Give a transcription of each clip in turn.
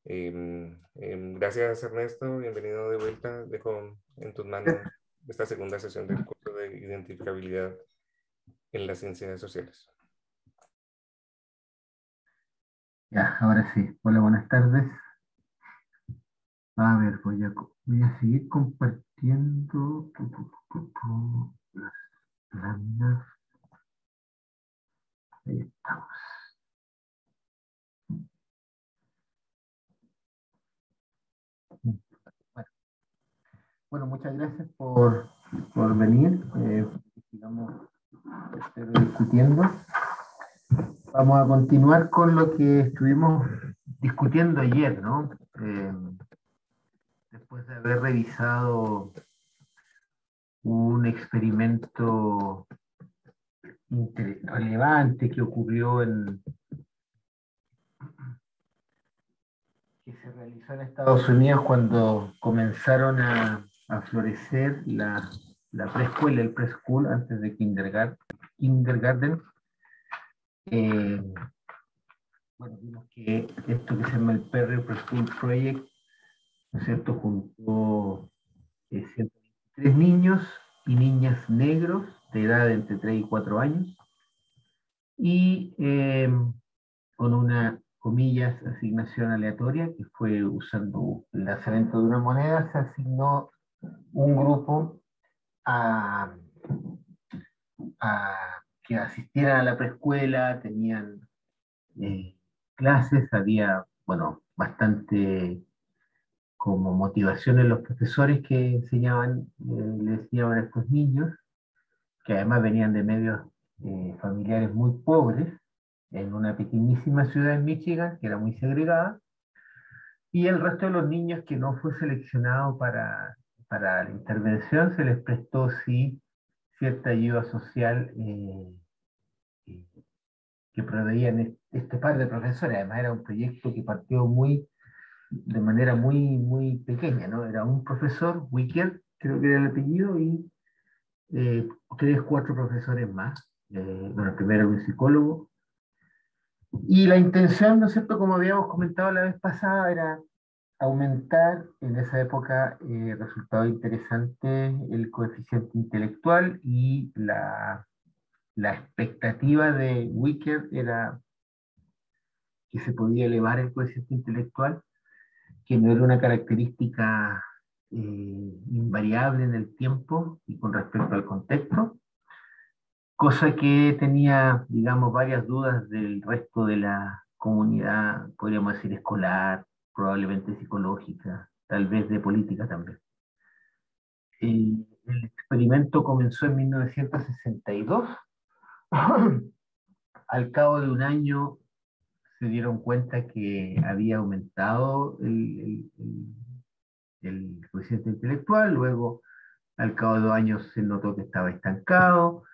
Gracias, Ernesto. Bienvenido de vuelta. Dejo en tus manos esta segunda sesión del curso de identificabilidad en las ciencias sociales. Ya, ahora sí. Hola, buenas tardes. A ver, voy a seguir compartiendo las láminas. Ahí estamos. Bueno, muchas gracias por venir. Sigamos discutiendo. Vamos a continuar con lo que estuvimos discutiendo ayer, ¿no? Después de haber revisado un experimento relevante que ocurrió que se realizó en Estados Unidos cuando comenzaron a florecer la preescuela, el preschool, antes de kindergarten. Bueno, vimos que esto que se llama el Perry Preschool Project, ¿no es cierto?, juntó 123 niños y niñas negros de edad de entre 3 y 4 años, y con una, comillas, asignación aleatoria, que fue usando el lanzamiento de una moneda, se asignó un grupo a, que asistieran a la preescuela, tenían clases, había, bueno, bastante como motivación en los profesores que enseñaban, les enseñaban a estos niños, que además venían de medios familiares muy pobres, en una pequeñísima ciudad en Michigan, que era muy segregada, y el resto de los niños que no fue seleccionado para la intervención, se les prestó sí cierta ayuda social eh, que proveían este par de profesores. Además era un proyecto que partió de manera muy pequeña, ¿no? Era un profesor, Wicker, creo que era el apellido, y 3, 4 profesores más. Bueno, primero un psicólogo. Y la intención, ¿no es cierto?, como habíamos comentado la vez pasada, era aumentar en esa época, resultado interesante, el coeficiente intelectual, y la expectativa de Wicker era que se podía elevar el coeficiente intelectual, que no era una característica invariable en el tiempo y con respecto al contexto, cosa que tenía, digamos, varias dudas del resto de la comunidad, podríamos decir, escolar, probablemente psicológica, tal vez de política también. El experimento comenzó en 1962. Al cabo de un año se dieron cuenta que había aumentado el coeficiente intelectual. Luego, al cabo de 2 años, se notó que estaba estancado.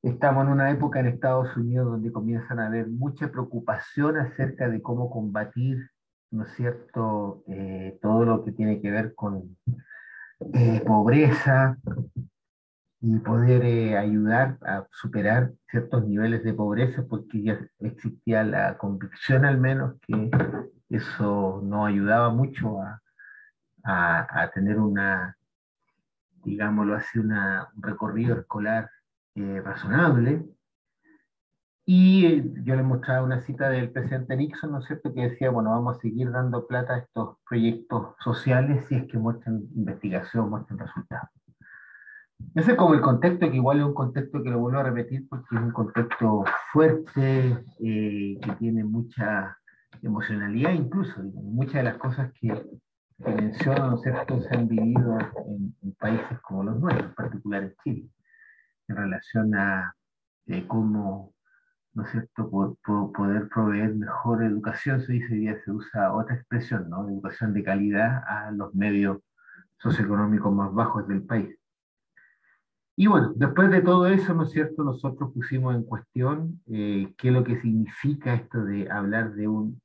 Estamos en una época en Estados Unidos donde comienzan a haber mucha preocupación acerca de cómo combatir, ¿no es cierto?, todo lo que tiene que ver con pobreza, y poder ayudar a superar ciertos niveles de pobreza, porque ya existía la convicción al menos que eso no ayudaba mucho a tener digámoslo así, un recorrido escolar razonable. Y yo le mostraba una cita del presidente Nixon, ¿no es cierto?, que decía, bueno, vamos a seguir dando plata a estos proyectos sociales si es que muestran investigación, muestran resultados. Ese es como el contexto, que igual es un contexto que lo vuelvo a repetir porque es un contexto fuerte, que tiene mucha emocionalidad incluso. Digamos, muchas de las cosas que menciono, ¿no es cierto?, se han vivido en países como los nuestros, en particular en Chile, en relación a cómo, ¿no es cierto?, poder proveer mejor educación. Se dice, hoy día se usa otra expresión, ¿no?, educación de calidad a los medios socioeconómicos más bajos del país. Y bueno, después de todo eso, ¿no es cierto?, nosotros pusimos en cuestión qué es lo que significa esto de hablar de un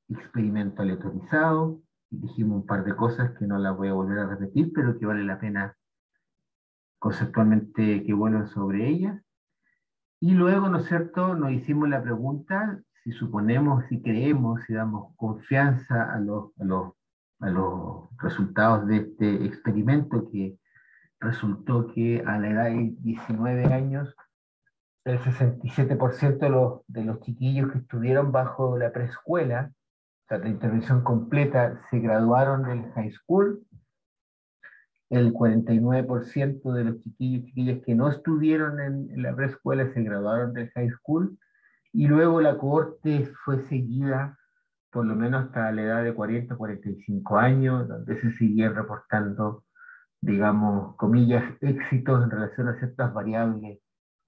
experimento aleatorizado. Y dijimos un par de cosas que no las voy a volver a repetir, pero que vale la pena conceptualmente que vuelvan sobre ellas. Y luego, ¿no es cierto?, nos hicimos la pregunta si suponemos, si creemos, si damos confianza a los resultados de este experimento, que resultó que a la edad de 19 años, el 67% de los chiquillos que estuvieron bajo la preescuela, o sea, la intervención completa, se graduaron del high school. El 49% de los chiquillos y chiquillas que no estuvieron en la preescuela se graduaron del high school. Y luego la cohorte fue seguida por lo menos hasta la edad de 40, 45 años, donde se seguían reportando, digamos, comillas, éxitos en relación a ciertas variables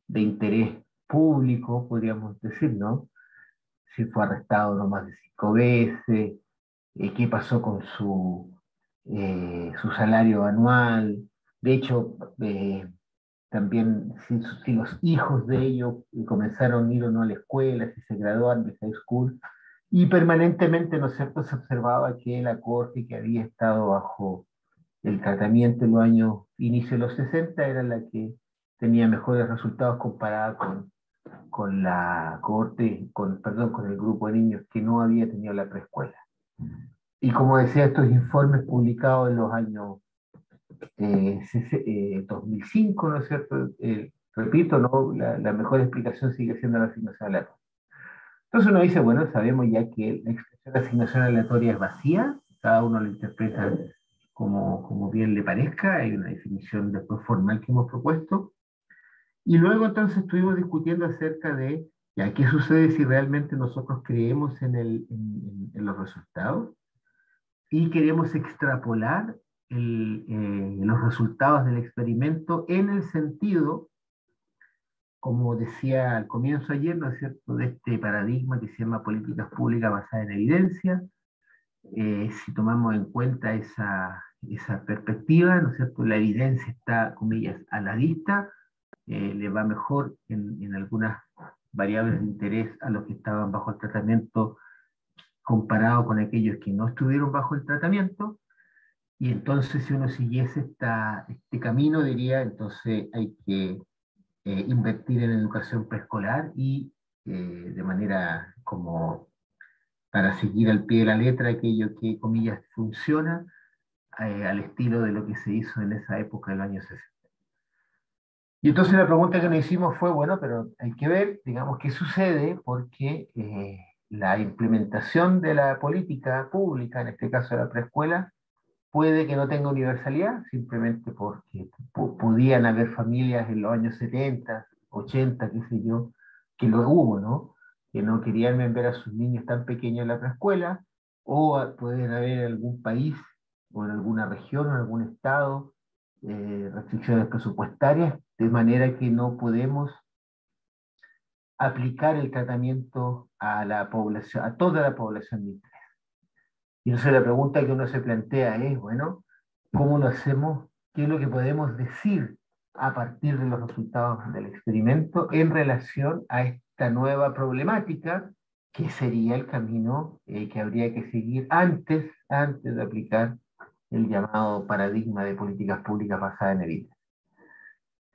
de interés público, podríamos decir, ¿no? Si fue arrestado no más de 5 veces, qué pasó con su salario anual. De hecho, también si los hijos de ellos comenzaron a ir o no a la escuela, si se graduaron de high school, y permanentemente, ¿no es cierto?, se observaba que la corte que había estado bajo el tratamiento en los años, inicio de los 60, era la que tenía mejores resultados comparada con la cohorte, perdón, con el grupo de niños que no había tenido la preescuela. Y como decía, estos informes publicados en los años 2005, ¿no es cierto? Repito, ¿no? La mejor explicación sigue siendo la asignación aleatoria. Entonces uno dice, bueno, sabemos ya que la expresión de asignación aleatoria es vacía, cada uno lo interpreta como bien le parezca, hay una definición después formal que hemos propuesto, y luego entonces estuvimos discutiendo acerca de, ya, ¿qué sucede si realmente nosotros creemos en los resultados? Y queremos extrapolar los resultados del experimento en el sentido, como decía al comienzo ayer, ¿no es cierto?, de este paradigma que se llama políticas públicas basadas en evidencia. Si tomamos en cuenta esa perspectiva, ¿no es cierto?, la evidencia está, comillas, a la vista, le va mejor en algunas variables de interés a los que estaban bajo el tratamiento comparado con aquellos que no estuvieron bajo el tratamiento. Y entonces, si uno siguiese este camino, diría, entonces hay que invertir en educación preescolar y de manera como para seguir al pie de la letra aquello que, comillas, funciona, al estilo de lo que se hizo en esa época del año 60. Y entonces la pregunta que nos hicimos fue, bueno, pero hay que ver, digamos, qué sucede, porque la implementación de la política pública, en este caso de la preescuela, puede que no tenga universalidad, simplemente porque podían haber familias en los años 70, 80, qué sé yo, que lo hubo, ¿no? Que no querían ver a sus niños tan pequeños en la preescuela, o pueden haber en algún país, o en alguna región, o en algún estado, restricciones presupuestarias, de manera que no podemos aplicar el tratamiento a la población, a toda la población de interés. Y entonces la pregunta que uno se plantea es, bueno, ¿cómo lo hacemos? ¿Qué es lo que podemos decir a partir de los resultados del experimento en relación a esta nueva problemática, que sería el camino que habría que seguir antes de aplicar el llamado paradigma de políticas públicas basadas en evidencia?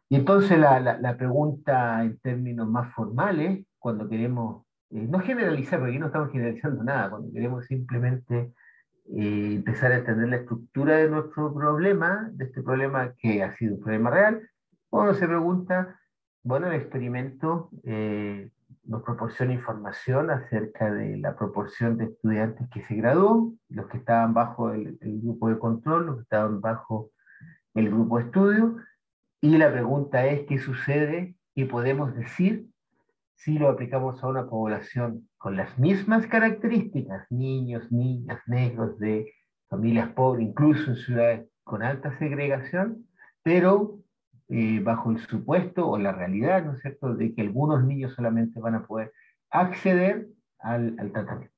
Y entonces la pregunta en términos más formales, cuando queremos, no generalizar, porque aquí no estamos generalizando nada, cuando queremos simplemente empezar a entender la estructura de nuestro problema, de este problema que ha sido un problema real, uno se pregunta, bueno, el experimento nos proporciona información acerca de la proporción de estudiantes que se graduó, los que estaban bajo el grupo de control, los que estaban bajo el grupo de estudio, y la pregunta es, ¿qué sucede? ¿Qué podemos decir si lo aplicamos a una población con las mismas características, niños, niñas, negros, de familias pobres, incluso en ciudades con alta segregación, pero bajo el supuesto o la realidad, ¿no es cierto?, de que algunos niños solamente van a poder acceder al tratamiento?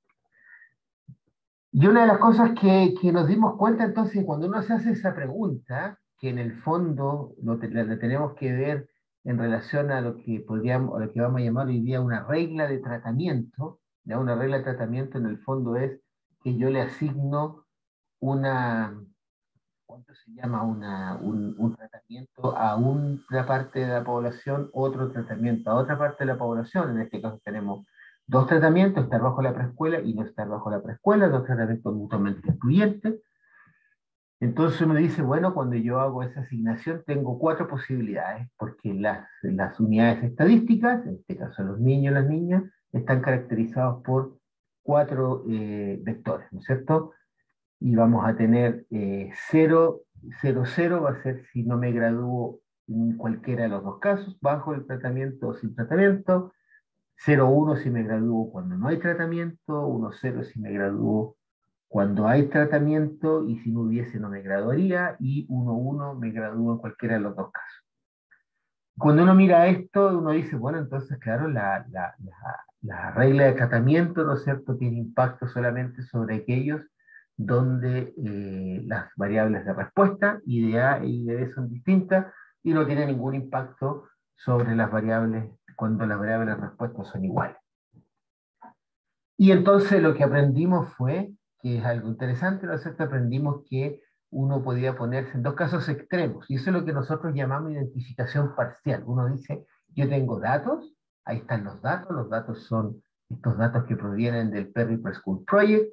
Y una de las cosas que nos dimos cuenta entonces, cuando uno se hace esa pregunta, que en el fondo la tenemos que ver en relación a lo que podríamos, a lo que vamos a llamar hoy día una regla de tratamiento, ¿ya? Una regla de tratamiento en el fondo es que yo le asigno ¿cuánto se llama? Un tratamiento a una parte de la población, otro tratamiento a otra parte de la población. En este caso tenemos dos tratamientos, estar bajo la preescuela y no estar bajo la preescuela, dos tratamientos mutuamente excluyentes. Entonces uno dice, bueno, cuando yo hago esa asignación tengo cuatro posibilidades, porque las unidades estadísticas, en este caso los niños y las niñas, están caracterizados por cuatro vectores, ¿no es cierto? Y vamos a tener 0, 0, 0 va a ser si no me gradúo en cualquiera de los dos casos, bajo el tratamiento o sin tratamiento, 0, 1 si me gradúo cuando no hay tratamiento, 1, 0 si me gradúo cuando hay tratamiento y si no hubiese no me graduaría, y 1, 1 me gradúo en cualquiera de los dos casos. Cuando uno mira esto, uno dice, bueno, entonces claro, la regla de tratamiento, ¿no es cierto?, tiene impacto solamente sobre aquellos donde las variables de respuesta, I de A y de B son distintas, y no tiene ningún impacto sobre las variables cuando las variables de respuesta son iguales. Y entonces lo que aprendimos fue, que es algo interesante, ¿no es cierto?, aprendimos que uno podía ponerse en dos casos extremos, y eso es lo que nosotros llamamos identificación parcial. Uno dice, yo tengo datos, ahí están los datos son estos datos que provienen del Perry Preschool Project,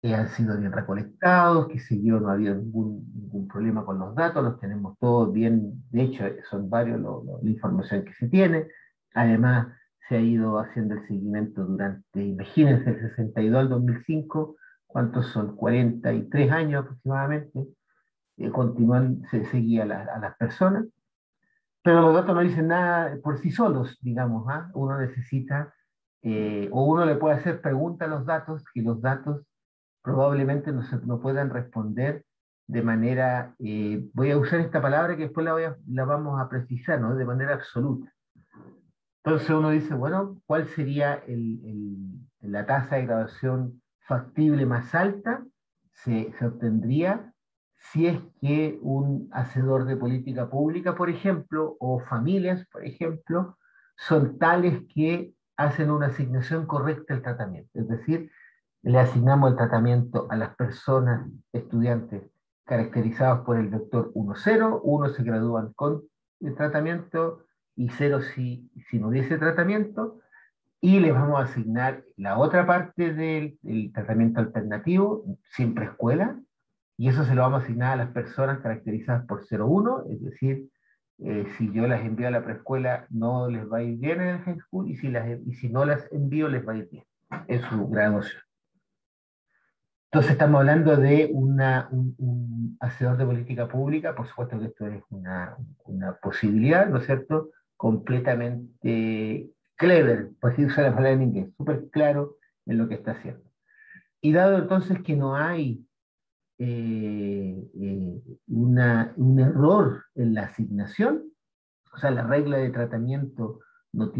que han sido bien recolectados, que se yo, no ha habido ningún problema con los datos, los tenemos todos bien, de hecho son varios la información que se tiene. Además se ha ido haciendo el seguimiento durante, imagínense, el 62 al 2005, ¿cuántos son? 43 años aproximadamente, continúan, se seguía a las personas, pero los datos no dicen nada por sí solos, digamos, ¿ah? Uno necesita, o uno le puede hacer preguntas a los datos, que los datos probablemente no puedan responder de manera, voy a usar esta palabra que después la vamos a precisar, ¿no?, de manera absoluta. Entonces uno dice, bueno, ¿cuál sería la tasa de graduación factible más alta? Se obtendría si es que un hacedor de política pública, por ejemplo, o familias, por ejemplo, son tales que hacen una asignación correcta al tratamiento. Es decir, le asignamos el tratamiento a las personas, estudiantes, caracterizados por el vector 1-0, 1 se gradúan con el tratamiento y 0 si no hubiese tratamiento, y les vamos a asignar la otra parte del tratamiento alternativo, sin preescuela, y eso se lo vamos a asignar a las personas caracterizadas por 0-1, es decir, si yo las envío a la preescuela no les va a ir bien en el high school, y si no las envío les va a ir bien en su graduación. Entonces estamos hablando de un hacedor de política pública, por supuesto que esto es una posibilidad, ¿no es cierto?, completamente clever, por así usar la palabra en inglés, súper claro en lo que está haciendo. Y dado entonces que no hay un error en la asignación, o sea, la regla de tratamiento no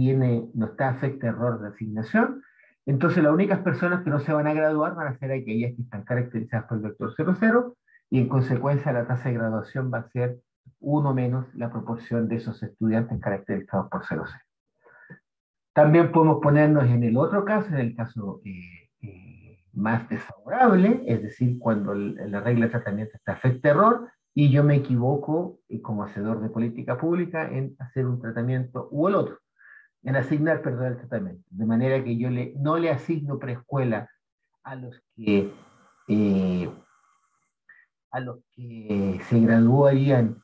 está afecta a error de asignación, entonces las únicas personas que no se van a graduar van a ser aquellas que están caracterizadas por el vector 00, y en consecuencia la tasa de graduación va a ser 1 menos la proporción de esos estudiantes caracterizados por 00. También podemos ponernos en el otro caso, en el caso más desfavorable, es decir, cuando la regla de tratamiento está afecta a error, y yo me equivoco como hacedor de política pública en hacer un tratamiento u el otro, en asignar, perdón, el tratamiento. De manera que yo no le asigno preescuela a los que, eh, a los que se graduarían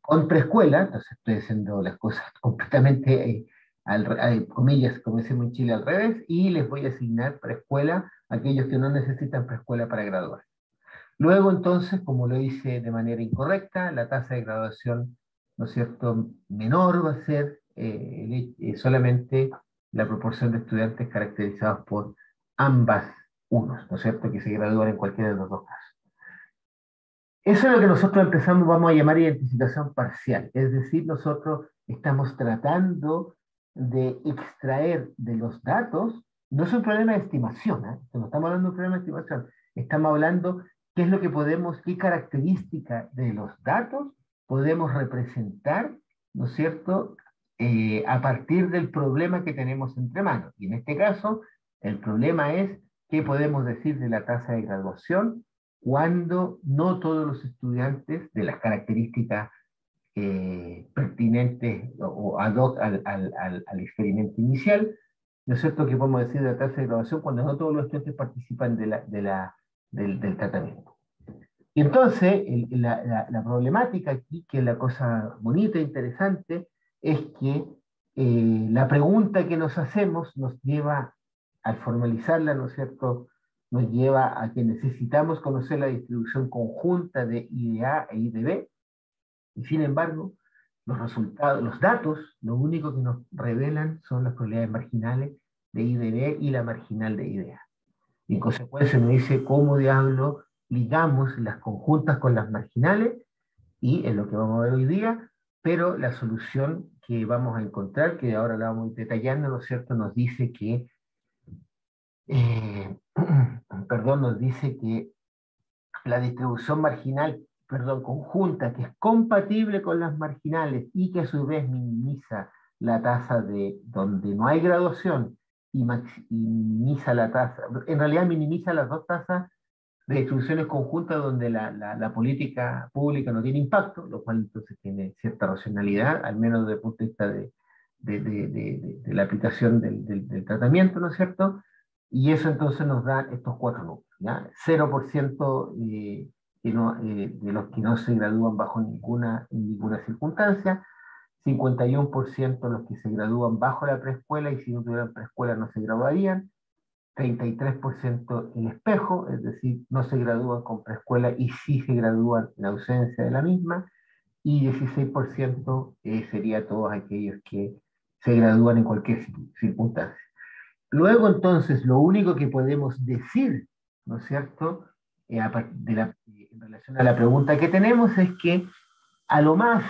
con preescuela, entonces estoy haciendo las cosas completamente, comillas, como decimos en Chile, al revés, y les voy a asignar preescuela a aquellos que no necesitan preescuela para graduar. Luego, entonces, como lo hice de manera incorrecta, la tasa de graduación, ¿no es cierto?, menor va a ser solamente la proporción de estudiantes caracterizados por ambas unos, ¿no es cierto?, que se gradúan en cualquiera de los dos casos. Eso es lo que nosotros vamos a llamar identificación parcial, es decir, nosotros estamos tratando de extraer de los datos, no es un problema de estimación, no estamos hablando de un problema de estimación, estamos hablando qué es lo que qué característica de los datos podemos representar, ¿no es cierto?, a partir del problema que tenemos entre manos. Y en este caso, el problema es qué podemos decir de la tasa de graduación cuando no todos los estudiantes de las características pertinentes o ad hoc al experimento inicial, ¿no es cierto? Que podemos decir de la tasa de graduación cuando no todos los estudiantes participan del tratamiento. Y entonces, la problemática aquí, que es la cosa bonita e interesante, es que la pregunta que nos hacemos nos lleva, al formalizarla, ¿no es cierto?, nos lleva a que necesitamos conocer la distribución conjunta de IDA e IDB, y sin embargo, los resultados, los datos, lo único que nos revelan son las probabilidades marginales de IDB y la marginal de IDA. Y en consecuencia nos dice cómo diablo ligamos las conjuntas con las marginales, y es lo que vamos a ver hoy día, pero la solución que vamos a encontrar, que ahora la vamos detallando, ¿no es cierto?, nos dice que, nos dice que la distribución marginal, conjunta, que es compatible con las marginales y que a su vez minimiza la tasa de donde no hay graduación y minimiza la tasa, en realidad minimiza las dos tasas de distribuciones conjuntas donde la política pública no tiene impacto, lo cual entonces tiene cierta racionalidad, al menos desde el punto de vista de la aplicación del tratamiento, ¿no es cierto? Y eso entonces nos da estos cuatro números, ¿ya? 0% de los que no se gradúan bajo en ninguna circunstancia, 51% los que se gradúan bajo la preescuela y si no tuvieran preescuela no se graduarían, 33% el espejo, es decir, no se gradúan con preescuela y sí se gradúan en ausencia de la misma, y 16% sería todos aquellos que se gradúan en cualquier circunstancia. Luego, entonces, lo único que podemos decir, ¿no es cierto?, en relación a la pregunta que tenemos es que, a lo más,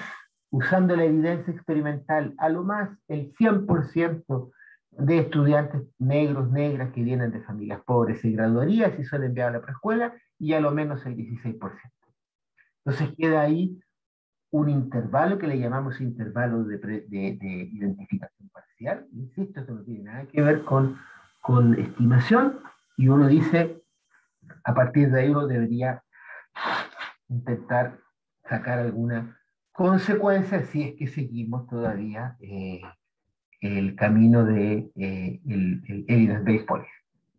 usando la evidencia experimental, a lo más el 100% de estudiantes negros, negras que vienen de familias pobres se graduaría si son enviados a la preescuela, y a lo menos el 16%. Entonces queda ahí un intervalo que le llamamos intervalo de identificación parcial. Insisto, esto no tiene nada que ver con estimación, y uno dice, a partir de ahí uno debería intentar sacar alguna consecuencia si es que seguimos todavía el camino de el evidence-based policy.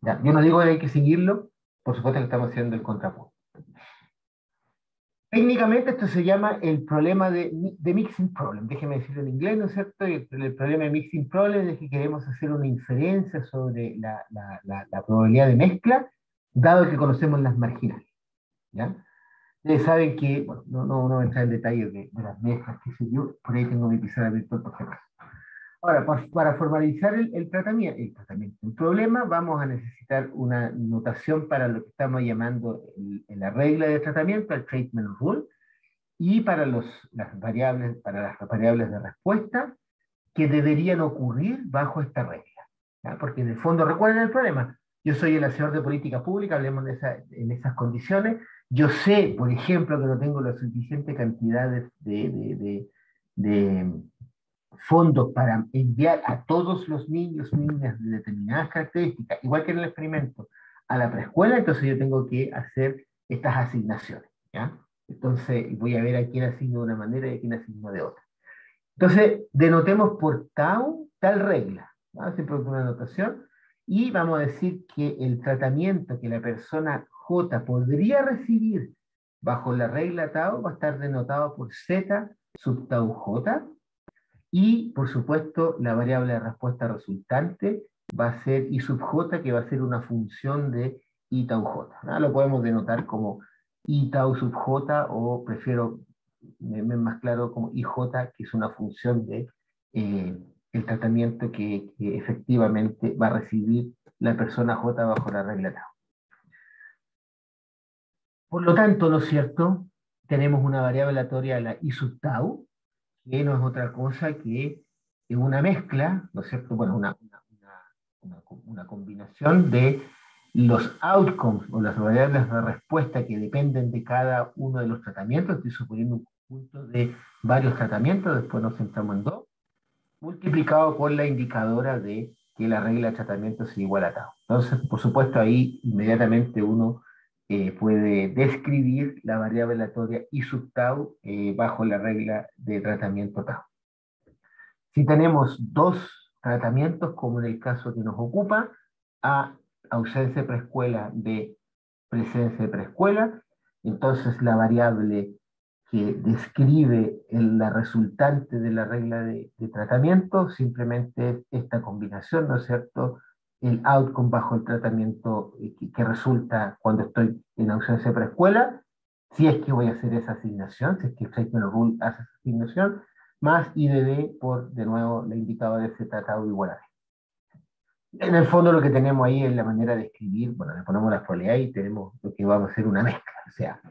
¿Ya? Yo no digo que hay que seguirlo, por supuesto que estamos haciendo el contrapunto. Técnicamente esto se llama el problema de mixing problem, déjeme decirlo en inglés, ¿no es cierto? El problema de mixing problem es que queremos hacer una inferencia sobre la probabilidad de mezcla, dado que conocemos las marginales, ¿ya? Ustedes saben que, bueno, no voy a entrar en detalles de las mezclas, qué sé yo, por ahí tengo mi pizarra virtual por si acaso. Ahora, para formalizar el tratamiento, el problema, vamos a necesitar una notación para lo que estamos llamando la regla de tratamiento, el treatment rule, y para las variables de respuesta que deberían ocurrir bajo esta regla, ¿ya? Porque en el fondo, recuerden el problema, yo soy el hacedor de política pública, hablemos en esas condiciones, yo sé, por ejemplo, que no tengo la suficiente cantidad de fondos para enviar a todos los niños, niñas de determinadas características, igual que en el experimento, a la preescuela, entonces yo tengo que hacer estas asignaciones, ¿ya? Entonces voy a ver a quién asigno de una manera y a quién asigno de otra. Entonces, denotemos por tau tal regla, ¿no? Siempre una anotación, y vamos a decir que el tratamiento que la persona J podría recibir bajo la regla tau va a estar denotado por Z sub tau J, y, por supuesto, la variable de respuesta resultante va a ser I sub j, que va a ser una función de I tau j, ¿no? Lo podemos denotar como I tau sub j, o prefiero, me más claro, como IJ, que es una función de el tratamiento que efectivamente va a recibir la persona J bajo la regla tau. Por lo tanto, ¿no es cierto?, tenemos una variable aleatoria, la I sub tau, que no es otra cosa que una mezcla, ¿no es cierto? Bueno, una combinación de los outcomes o las variables de respuesta que dependen de cada uno de los tratamientos. Estoy suponiendo un conjunto de varios tratamientos, después nos centramos en dos, multiplicado por la indicadora de que la regla de tratamiento es igual a tau. Entonces, por supuesto, ahí inmediatamente uno puede describir la variable aleatoria I sub tau bajo la regla de tratamiento tau. Si tenemos dos tratamientos, como en el caso que nos ocupa, A, ausencia de preescuela, B, presencia de preescuela, entonces la variable que describe la resultante de la regla de tratamiento simplemente es esta combinación, ¿no es cierto? El outcome bajo el tratamiento que resulta cuando estoy en ausencia de preescuela, si es que voy a hacer esa asignación, si es que el treatment rule hace esa asignación, más I de D por, de nuevo, la indicadora de Z tau igual a D. En el fondo lo que tenemos ahí es la manera de escribir, bueno, le ponemos la probabilidad y tenemos lo que vamos a hacer una mezcla, o sea,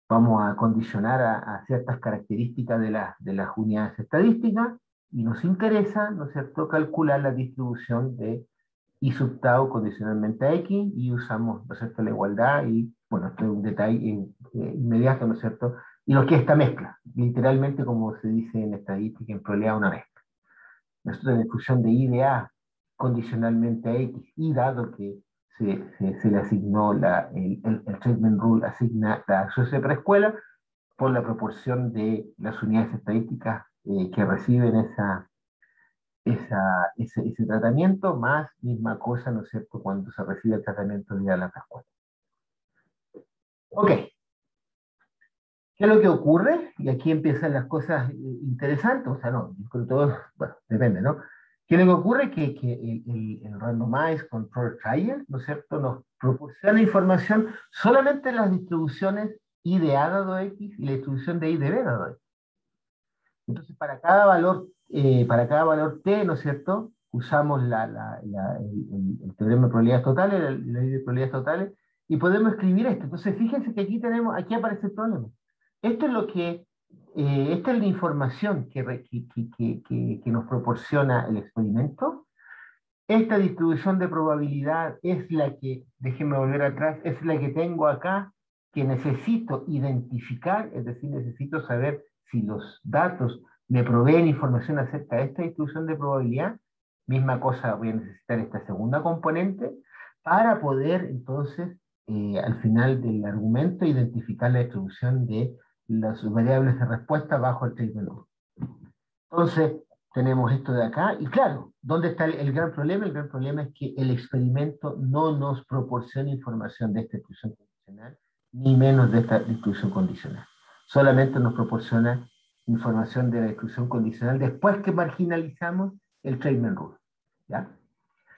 vamos a condicionar a ciertas características de las unidades estadísticas y nos interesa, ¿no es cierto?, calcular la distribución de I sub tau condicionalmente a X y usamos, ¿no es cierto?, la igualdad y, bueno, esto es un detalle inmediato, ¿no es cierto?, y lo que es esta mezcla, literalmente como se dice en estadística, en probabilidad una mezcla. Nosotros en función de I de A condicionalmente a X y dado que se le asignó el treatment rule asigna la acceso de preescuela por la proporción de las unidades estadísticas que reciben ese tratamiento, más misma cosa, ¿no es cierto?, cuando se recibe el tratamiento de la preescuela. Ok, ¿qué es lo que ocurre? Y aquí empiezan las cosas interesantes, o sea, no, con todo, bueno, depende, ¿no? ¿Qué es lo que ocurre? Que el Randomized Control Trial, ¿no es cierto?, nos proporciona información solamente en las distribuciones I de A dado X y la distribución de I de B dado X. Entonces, para cada valor T, ¿no es cierto?, usamos el teorema de probabilidades totales, la ley de probabilidades totales, y podemos escribir esto. Entonces, fíjense que aquí aparece el problema. Esto es lo que, esta es la información que nos proporciona el experimento. Esta distribución de probabilidad es la que, déjenme volver atrás, es la que tengo acá, que necesito identificar, es decir, necesito saber si los datos me proveen información acerca de esta distribución de probabilidad. Misma cosa, voy a necesitar esta segunda componente para poder entonces, al final del argumento, identificar la distribución de las variables de respuesta bajo el treatment rule. Entonces, tenemos esto de acá, y claro, ¿dónde está el gran problema? El gran problema es que el experimento no nos proporciona información de esta distribución condicional, ni menos de esta distribución condicional. Solamente nos proporciona información de la distribución condicional después que marginalizamos el treatment rule. ¿Ya?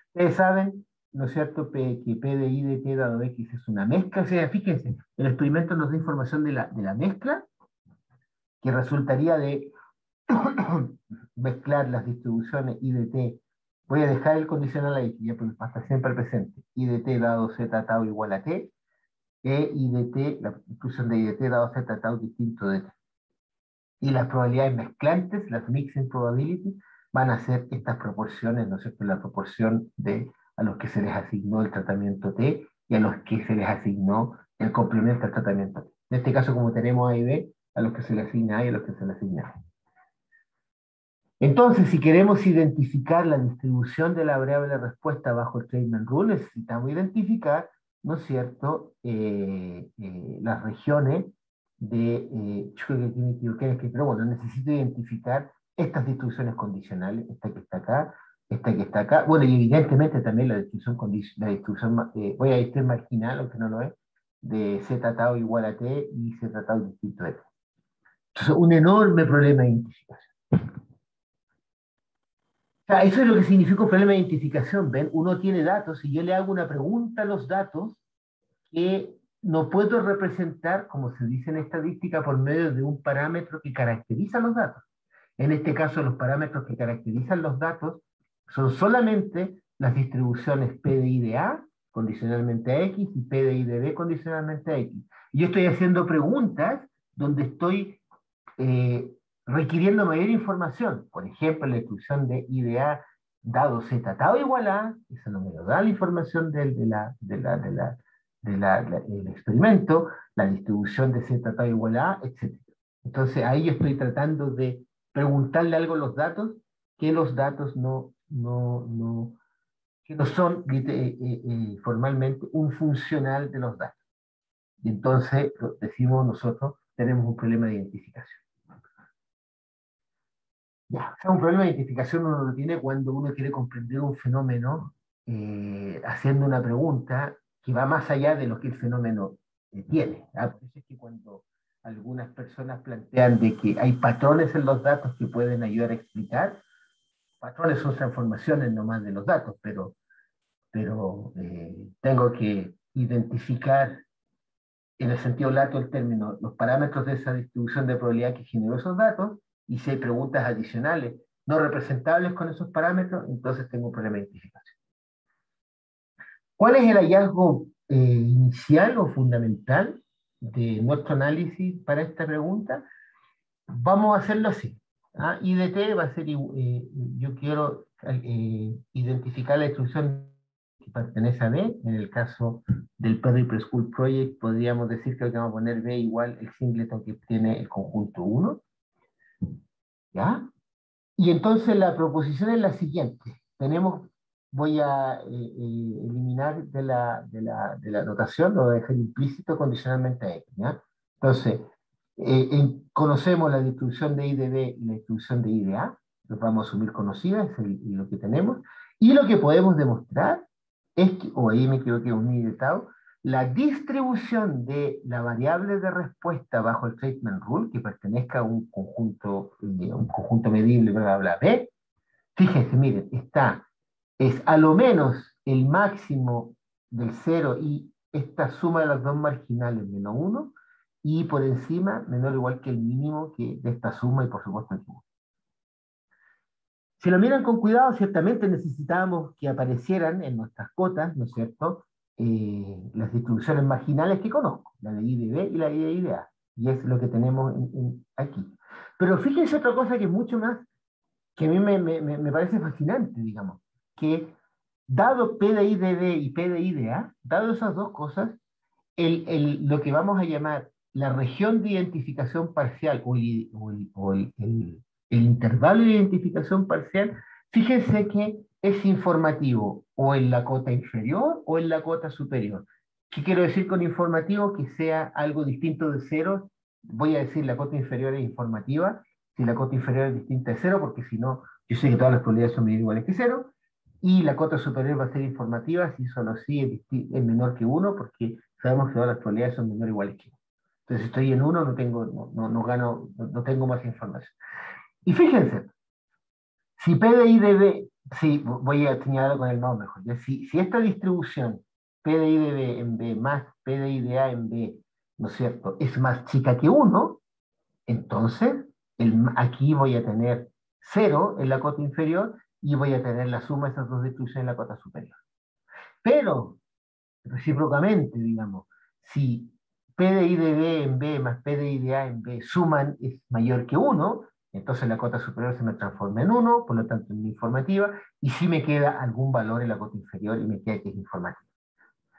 Ustedes saben, ¿no es cierto?, que P de I de T dado X es una mezcla. O sea, fíjense, el experimento nos da información de la mezcla, que resultaría de mezclar las distribuciones I de T. Voy a dejar el condicional ahí, ya pues pasa siempre al presente. I de T dado Z tau igual a T, I de T, la distribución de I de T dado Z tau distinto de T. Y las probabilidades mezclantes, las mixing probabilities, van a ser estas proporciones, ¿no es cierto?, la proporción de a los que se les asignó el tratamiento T y a los que se les asignó el complemento al tratamiento T. En este caso, como tenemos A y B, a los que se les asigna A y a los que se les asigna A. Entonces, si queremos identificar la distribución de la variable de respuesta bajo el treatment rule, necesitamos identificar, ¿no es cierto?, las regiones yo creo que aquí me equivoqué, pero bueno, necesito identificar estas distribuciones condicionales, esta que está acá, esta que está acá, bueno, y evidentemente también la distribución, voy a decir marginal, aunque no lo es, de z tau igual a t y z tau distinto de t. Entonces, un enorme problema de identificación. O sea, eso es lo que significa un problema de identificación, ¿ven? Uno tiene datos y yo le hago una pregunta a los datos que no puedo representar, como se dice en estadística, por medio de un parámetro que caracteriza los datos. En este caso, los parámetros que caracterizan los datos son solamente las distribuciones P de I de A condicionalmente a X y P de I de B condicionalmente a X. Y yo estoy haciendo preguntas donde estoy requiriendo mayor información. Por ejemplo, la distribución de I de A dado Z tau igual a, eso no me lo da la información del experimento, la distribución de Z tau igual a, etc. Entonces ahí yo estoy tratando de preguntarle algo a los datos que los datos que no son formalmente un funcional de los datos. Y entonces, decimos nosotros, tenemos un problema de identificación. Ya, o sea, un problema de identificación uno lo tiene cuando uno quiere comprender un fenómeno haciendo una pregunta que va más allá de lo que el fenómeno tiene. ¿Ah? Por eso es que cuando algunas personas plantean de que hay patrones en los datos que pueden ayudar a explicar, patrones son transformaciones nomás de los datos, pero tengo que identificar en el sentido lato del término, los parámetros de esa distribución de probabilidad que generó esos datos, y si hay preguntas adicionales no representables con esos parámetros, entonces tengo un problema de identificación. ¿Cuál es el hallazgo inicial o fundamental de nuestro análisis para esta pregunta? Vamos a hacerlo así. ¿Ah? IDT va a ser, yo quiero identificar la distribución que pertenece a B. En el caso del Perry Preschool Project, podríamos decir que vamos a poner B igual el singleton que tiene el conjunto 1. ¿Ya? Y entonces la proposición es la siguiente. Voy a eliminar de la notación, lo voy a dejar implícito condicionalmente a X. ¿Ya? Entonces, conocemos la distribución de I de B y la distribución de I de A, los vamos a asumir conocidas, es lo que tenemos, y lo que podemos demostrar es que, o ahí me equivoqué, un I de tau, la distribución de la variable de respuesta bajo el treatment rule, que pertenezca a un conjunto medible, bla, bla, bla, B, fíjense, miren, es a lo menos el máximo del 0 y esta suma de las dos marginales menos 1, y por encima menor o igual que el mínimo de esta suma y por supuesto el cubo. Si lo miran con cuidado, ciertamente necesitábamos que aparecieran en nuestras cotas, ¿no es cierto?, las distribuciones marginales que conozco, la de I de B y la de I de A, y es lo que tenemos aquí. Pero fíjense otra cosa que es mucho más, que a mí me parece fascinante, digamos, que dado P de I de B y P de I de A, dado esas dos cosas, lo que vamos a llamar la región de identificación parcial o el intervalo de identificación parcial, fíjense que es informativo o en la cota inferior o en la cota superior. ¿Qué quiero decir con informativo? Que sea algo distinto de cero. Voy a decir la cota inferior es informativa, si la cota inferior es distinta de cero, porque si no, yo sé que todas las probabilidades son iguales que cero, y la cota superior va a ser informativa si solo sí es menor que 1, porque sabemos que todas las probabilidades son menores o iguales que 1. Entonces, si estoy en 1, no gano, no tengo más información. Y fíjense, si P de I de B, sí, voy a señalarlo con el mouse mejor, ¿ya? Si esta distribución P de I de B en B más P de I de A en B, ¿no es cierto?, es más chica que 1, entonces aquí voy a tener 0 en la cota inferior y voy a tener la suma de esas dos distribuciones en la cota superior. Pero, recíprocamente, digamos, si P de I de B en B más P de I de A en B suman es mayor que 1, entonces la cota superior se me transforma en 1, por lo tanto en informativa, y si me queda algún valor en la cota inferior y me queda que es informativa.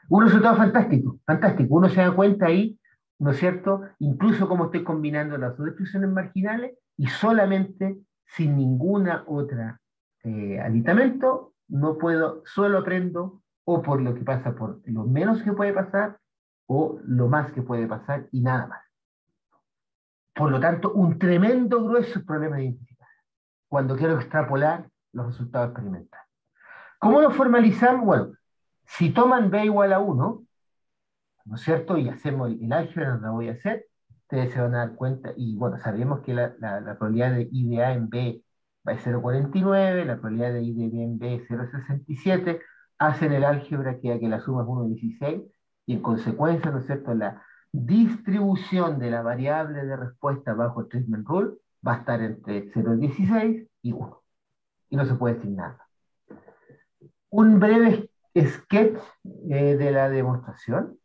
Un resultado fantástico, fantástico. Uno se da cuenta ahí, ¿no es cierto? Incluso cómo estoy combinando las dos distribuciones marginales y solamente sin ninguna otra aditamento, no puedo, solo aprendo o por lo que pasa, por lo menos que puede pasar o lo más que puede pasar y nada más. Por lo tanto, un tremendo grueso problema de identificación cuando quiero extrapolar los resultados experimentales. ¿Cómo lo formalizamos? Bueno, si toman B igual a 1, ¿no es cierto? Y hacemos el álgebra, no la voy a hacer, ustedes se van a dar cuenta, y bueno, sabemos que la probabilidad de I de A en B va a 0,49, la probabilidad de I de B en B es 0,67, hacen el álgebra que la suma es 1,16, y en consecuencia, ¿no es cierto?, la distribución de la variable de respuesta bajo el treatment rule va a estar entre 0,16 y 1, y no se puede decir nada. Un breve sketch de la demostración.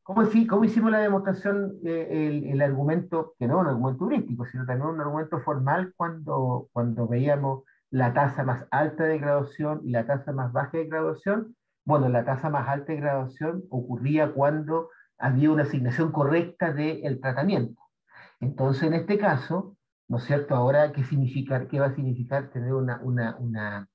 ¿Cómo hicimos la demostración, el argumento, que no es un argumento heurístico, sino también un argumento formal cuando veíamos la tasa más alta de graduación y la tasa más baja de graduación? Bueno, la tasa más alta de graduación ocurría cuando había una asignación correcta del tratamiento. Entonces, en este caso, ¿no es cierto? Ahora, ¿qué va a significar tener una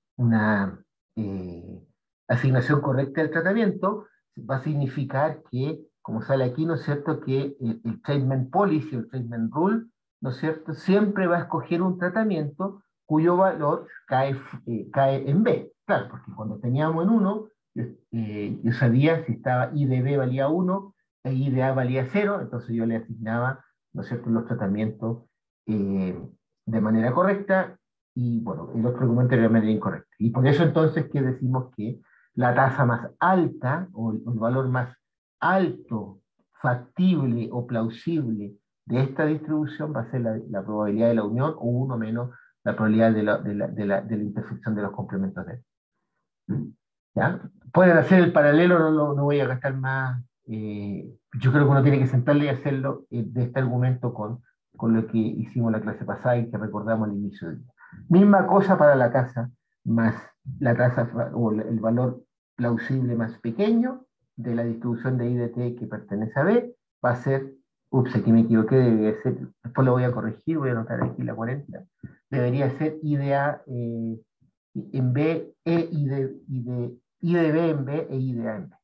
asignación correcta del tratamiento? Va a significar que como sale aquí, ¿no es cierto?, que el treatment policy, el treatment rule, ¿no es cierto?, siempre va a escoger un tratamiento cuyo valor cae en B. Claro, porque cuando teníamos en 1, yo sabía si estaba I de B valía 1 e I de A valía 0, entonces yo le asignaba, ¿no es cierto?, los tratamientos de manera correcta, y bueno, el otro argumento era de manera incorrecta. Y por eso entonces que decimos que la tasa más alta, o el valor más alto, factible o plausible de esta distribución va a ser la probabilidad de la unión, o 1 menos la probabilidad de la intersección de los complementos de. ¿Ya? Pueden hacer el paralelo, no voy a gastar más. Yo creo que uno tiene que sentarle y hacerlo de este argumento con lo que hicimos la clase pasada y que recordamos al inicio del día. Misma cosa para la tasa, más la tasa o el valor plausible más pequeño de la distribución de I de T que pertenece a B, va a ser, ups, aquí me equivoqué, debería ser, después lo voy a corregir, voy a anotar aquí la 40, debería ser I de A en B, I de B en B e I de A en B.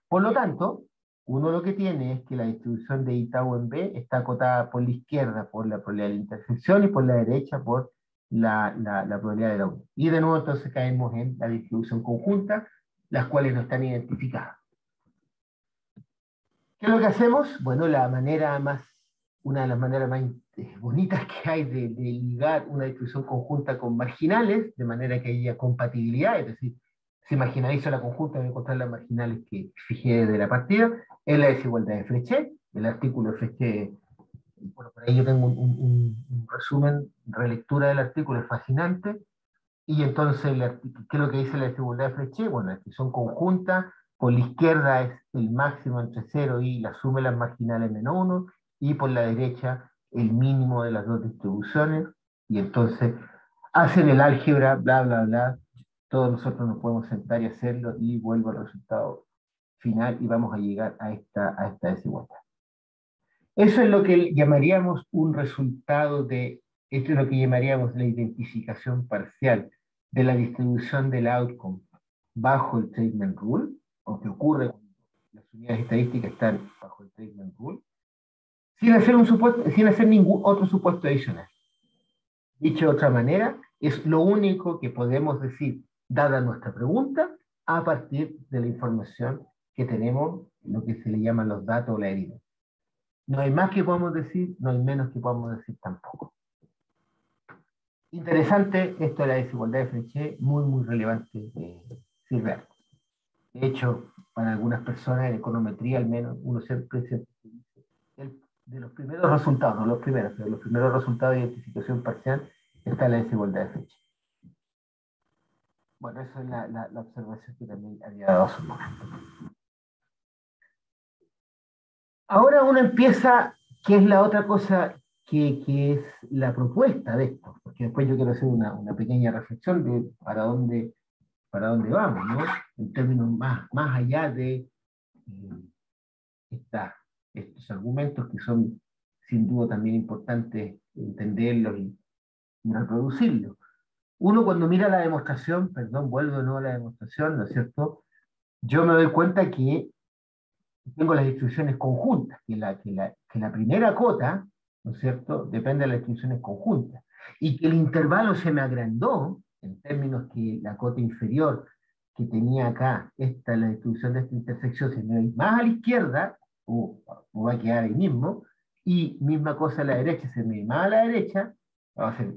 Por lo tanto, uno lo que tiene es que la distribución de I tau en B está acotada por la izquierda por la probabilidad de la intersección y por la derecha por la probabilidad de la unión. Y de nuevo entonces caemos en la distribución conjunta, las cuales no están identificadas. ¿Qué es lo que hacemos? Bueno, una de las maneras más bonitas que hay de ligar una distribución conjunta con marginales, de manera que haya compatibilidad, es decir, si marginalizo la conjunta voy a encontrar las marginales que fijé de la partida, es la desigualdad de Frechet, el artículo de Frechet. Bueno, por ahí yo tengo un resumen, relectura del artículo, es fascinante. Y entonces, ¿qué es lo que dice la desigualdad de Frechet? Bueno, la distribución conjunta, por la izquierda es el máximo entre 0 y la suma de las marginales menos 1, y por la derecha el mínimo de las dos distribuciones, y entonces hacen el álgebra, bla, bla, bla, todos nosotros nos podemos sentar y hacerlo, y vuelvo al resultado final, y vamos a llegar a esta desigualdad. Eso es lo que llamaríamos un resultado esto es lo que llamaríamos la identificación parcial de la distribución del outcome bajo el treatment rule, o que ocurre cuando las unidades estadísticas están bajo el treatment rule, sin hacer ningún otro supuesto adicional. Dicho de otra manera, es lo único que podemos decir, dada nuestra pregunta, a partir de la información que tenemos, lo que se le llaman los datos o la evidencia. No hay más que podamos decir, no hay menos que podamos decir tampoco. Interesante esto de la desigualdad de Frechet, muy, muy relevante, sirve algo. De hecho, para algunas personas en econometría al menos, uno siempre dice, de los primeros resultados, no los primeros, pero los primeros resultados de identificación parcial está la desigualdad de Frechet. Bueno, eso es la observación que también había dado su momento. Ahora uno empieza, ¿qué es la otra cosa que es la propuesta de esto? Porque después yo quiero hacer una pequeña reflexión de para dónde vamos, ¿no? En términos más allá de estos argumentos que son sin duda también importantes entenderlos y reproducirlos. Uno cuando mira la demostración, perdón, vuelvo de nuevo a la demostración, ¿no es cierto? Yo me doy cuenta que tengo las distribuciones conjuntas, que la primera cota, ¿no es cierto?, depende de las distribuciones conjuntas, y que el intervalo se me agrandó, en términos que la cota inferior que tenía acá, la distribución de esta intersección, se me va más a la izquierda, o va a quedar ahí mismo, y misma cosa a la derecha, se me va más a la derecha, va a ser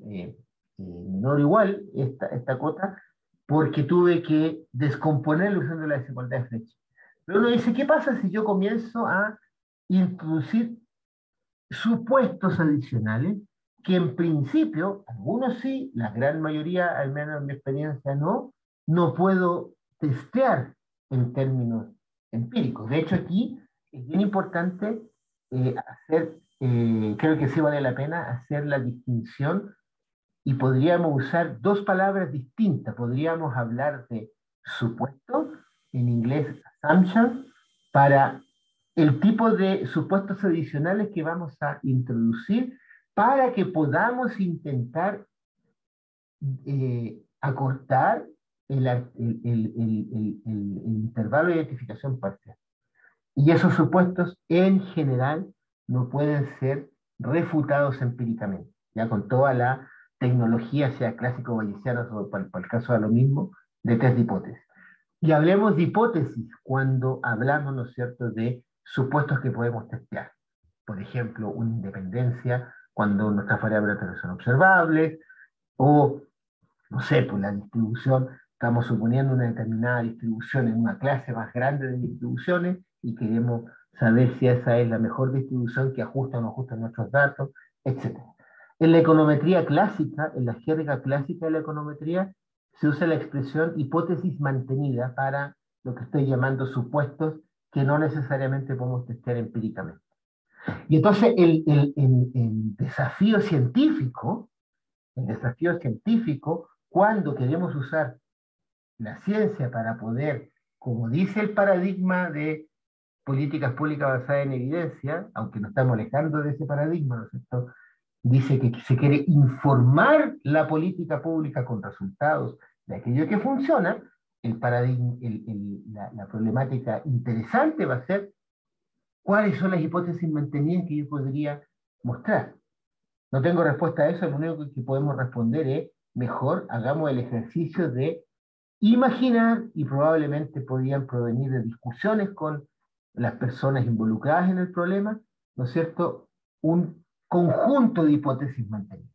menor o igual esta cota, porque tuve que descomponerlo usando la desigualdad de Frechet. Pero uno dice, ¿qué pasa si yo comienzo a introducir supuestos adicionales que en principio, algunos sí, la gran mayoría, al menos en mi experiencia, no puedo testear en términos empíricos? De hecho, aquí es bien importante creo que sí vale la pena hacer la distinción, y podríamos usar dos palabras distintas. Podríamos hablar de supuesto, en inglés assumption, para el tipo de supuestos adicionales que vamos a introducir para que podamos intentar acortar el intervalo de identificación parcial. Y esos supuestos en general no pueden ser refutados empíricamente, ya con toda la tecnología, sea clásico bayesiano o para el caso de lo mismo, de test de hipótesis. Y hablemos de hipótesis cuando hablamos, ¿no es cierto?, de supuestos que podemos testear. Por ejemplo, una independencia cuando nuestras variables no son observables, o, no sé, pues la distribución, estamos suponiendo una determinada distribución en una clase más grande de distribuciones y queremos saber si esa es la mejor distribución que ajusta o no ajusta nuestros datos, etc. En la econometría clásica, en la jerga clásica de la econometría, se usa la expresión hipótesis mantenida para lo que estoy llamando supuestos que no necesariamente podemos testear empíricamente. Y entonces el desafío científico, cuando queremos usar la ciencia para poder, como dice el paradigma de políticas públicas basadas en evidencia, aunque nos estamos alejando de ese paradigma, ¿no es cierto? Dice que se quiere informar la política pública con resultados de aquello que funciona. El paradigma, la problemática interesante va a ser cuáles son las hipótesis mantenidas que yo podría mostrar. No tengo respuesta a eso, lo único que podemos responder es, mejor hagamos el ejercicio de imaginar, y probablemente podrían provenir de discusiones con las personas involucradas en el problema, ¿no es cierto?, un conjunto de hipótesis mantenidas.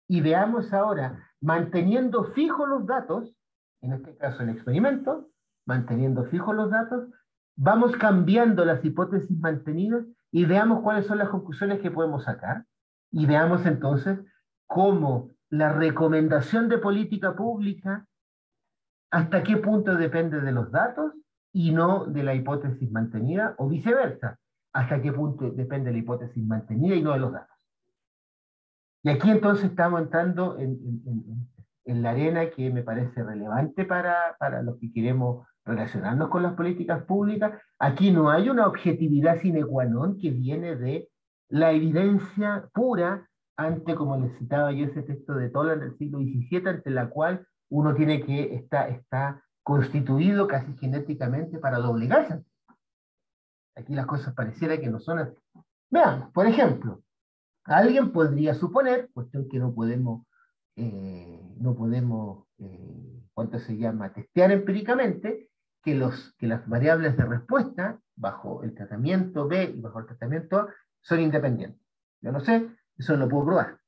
Y veamos ahora, manteniendo fijos los datos, en este caso el experimento, manteniendo fijos los datos, vamos cambiando las hipótesis mantenidas y veamos cuáles son las conclusiones que podemos sacar. Y veamos entonces cómo la recomendación de política pública, hasta qué punto depende de los datos y no de la hipótesis mantenida, o viceversa, hasta qué punto depende de la hipótesis mantenida y no de los datos. Y aquí entonces estamos entrando en la arena que me parece relevante para los que queremos relacionarnos con las políticas públicas. Aquí no hay una objetividad sine qua non que viene de la evidencia pura ante, como les citaba yo ese texto de Toland del siglo XVII, ante la cual uno tiene que está constituido casi genéticamente para doblegarse. Aquí las cosas pareciera que no son así. Veamos, por ejemplo, alguien podría suponer, cuestión que no podemos ¿cuánto se llama?, testear empíricamente, que las variables de respuesta bajo el tratamiento B y bajo el tratamiento A son independientes. Yo no sé, eso no lo puedo probar,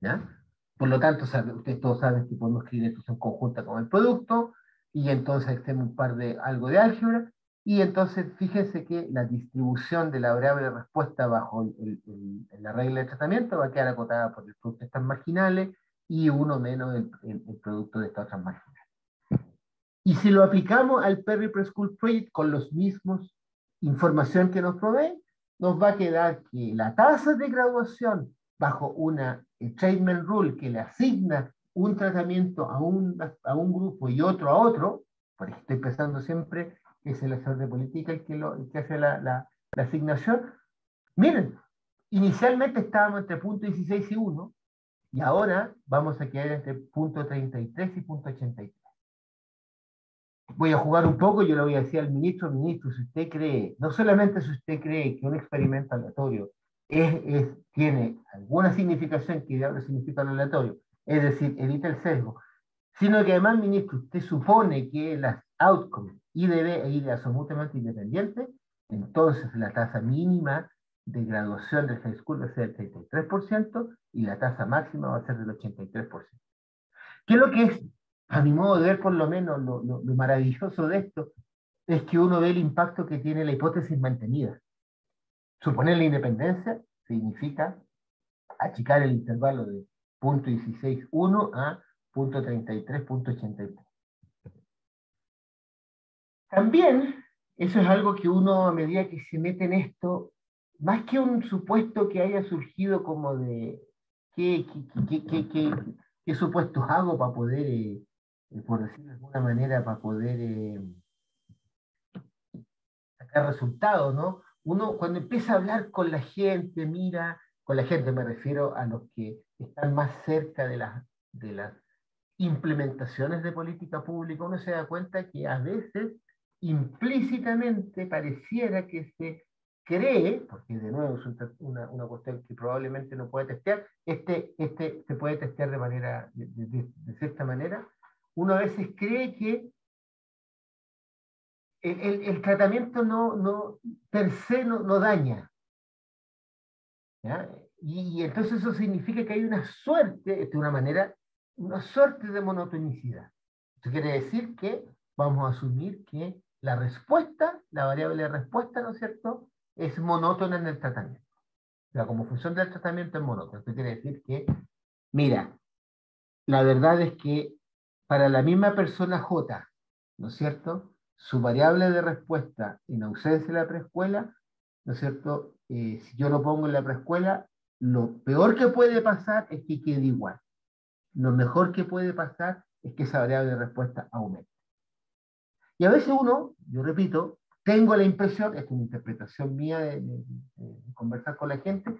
¿ya? Por lo tanto, ustedes todos saben que podemos escribir expresión conjunta con el producto, y entonces hacemos algo de álgebra, y entonces fíjense que la distribución de la variable de respuesta bajo la regla de tratamiento va a quedar acotada por el producto de estas marginales y uno menos el producto de estas otras marginales. Y si lo aplicamos al Perry Preschool Project con los mismos información que nos provee, nos va a quedar que la tasa de graduación bajo una treatment rule que le asigna un tratamiento a un grupo y otro a otro, porque estoy pensando siempre que es el asesor de política el que hace la asignación. Miren, inicialmente estábamos entre punto 16 y 1, y ahora vamos a quedar entre punto 33 y punto 83. Voy a jugar un poco, yo le voy a decir al ministro, si usted cree, no solamente si usted cree que un experimento aleatorio tiene alguna significación que ahora significa lo aleatorio, es decir, evita el sesgo, sino que además, ministro, usted supone que las outcomes I de B e I de A son mutuamente independientes, entonces la tasa mínima de graduación del high school va a ser del 33% y la tasa máxima va a ser del 83%. ¿Qué es lo que es, a mi modo de ver, por lo menos, lo maravilloso de esto? Es que uno ve el impacto que tiene la hipótesis mantenida. Suponer la independencia significa achicar el intervalo de punto 16.1 a punto 33.83. También, eso es algo que uno, a medida que se mete en esto, más que un supuesto que haya surgido como de qué supuestos hago para poder, por decirlo de alguna manera, para poder sacar resultados, ¿no? Uno cuando empieza a hablar con la gente, mira, con la gente me refiero a los que están más cerca de las implementaciones de política pública, uno se da cuenta que a veces implícitamente pareciera que se cree, porque de nuevo es una cuestión que probablemente no puede testear, se puede testear de manera, de cierta manera, uno a veces cree que el tratamiento per se no daña, ¿ya? Y entonces eso significa que hay una suerte, de una manera, una suerte de monotonicidad. Eso quiere decir que vamos a asumir que la respuesta, la variable de respuesta, ¿no es cierto?, es monótona en el tratamiento. O sea, como función del tratamiento es monótona. Esto quiere decir que, mira, la verdad es que para la misma persona J, ¿no es cierto?, su variable de respuesta en ausencia de la preescuela, ¿no es cierto?, si yo lo pongo en la preescuela, lo peor que puede pasar es que quede igual. Lo mejor que puede pasar es que esa variable de respuesta aumente. Y a veces uno, yo repito, tengo la impresión, esta es una interpretación mía de conversar con la gente,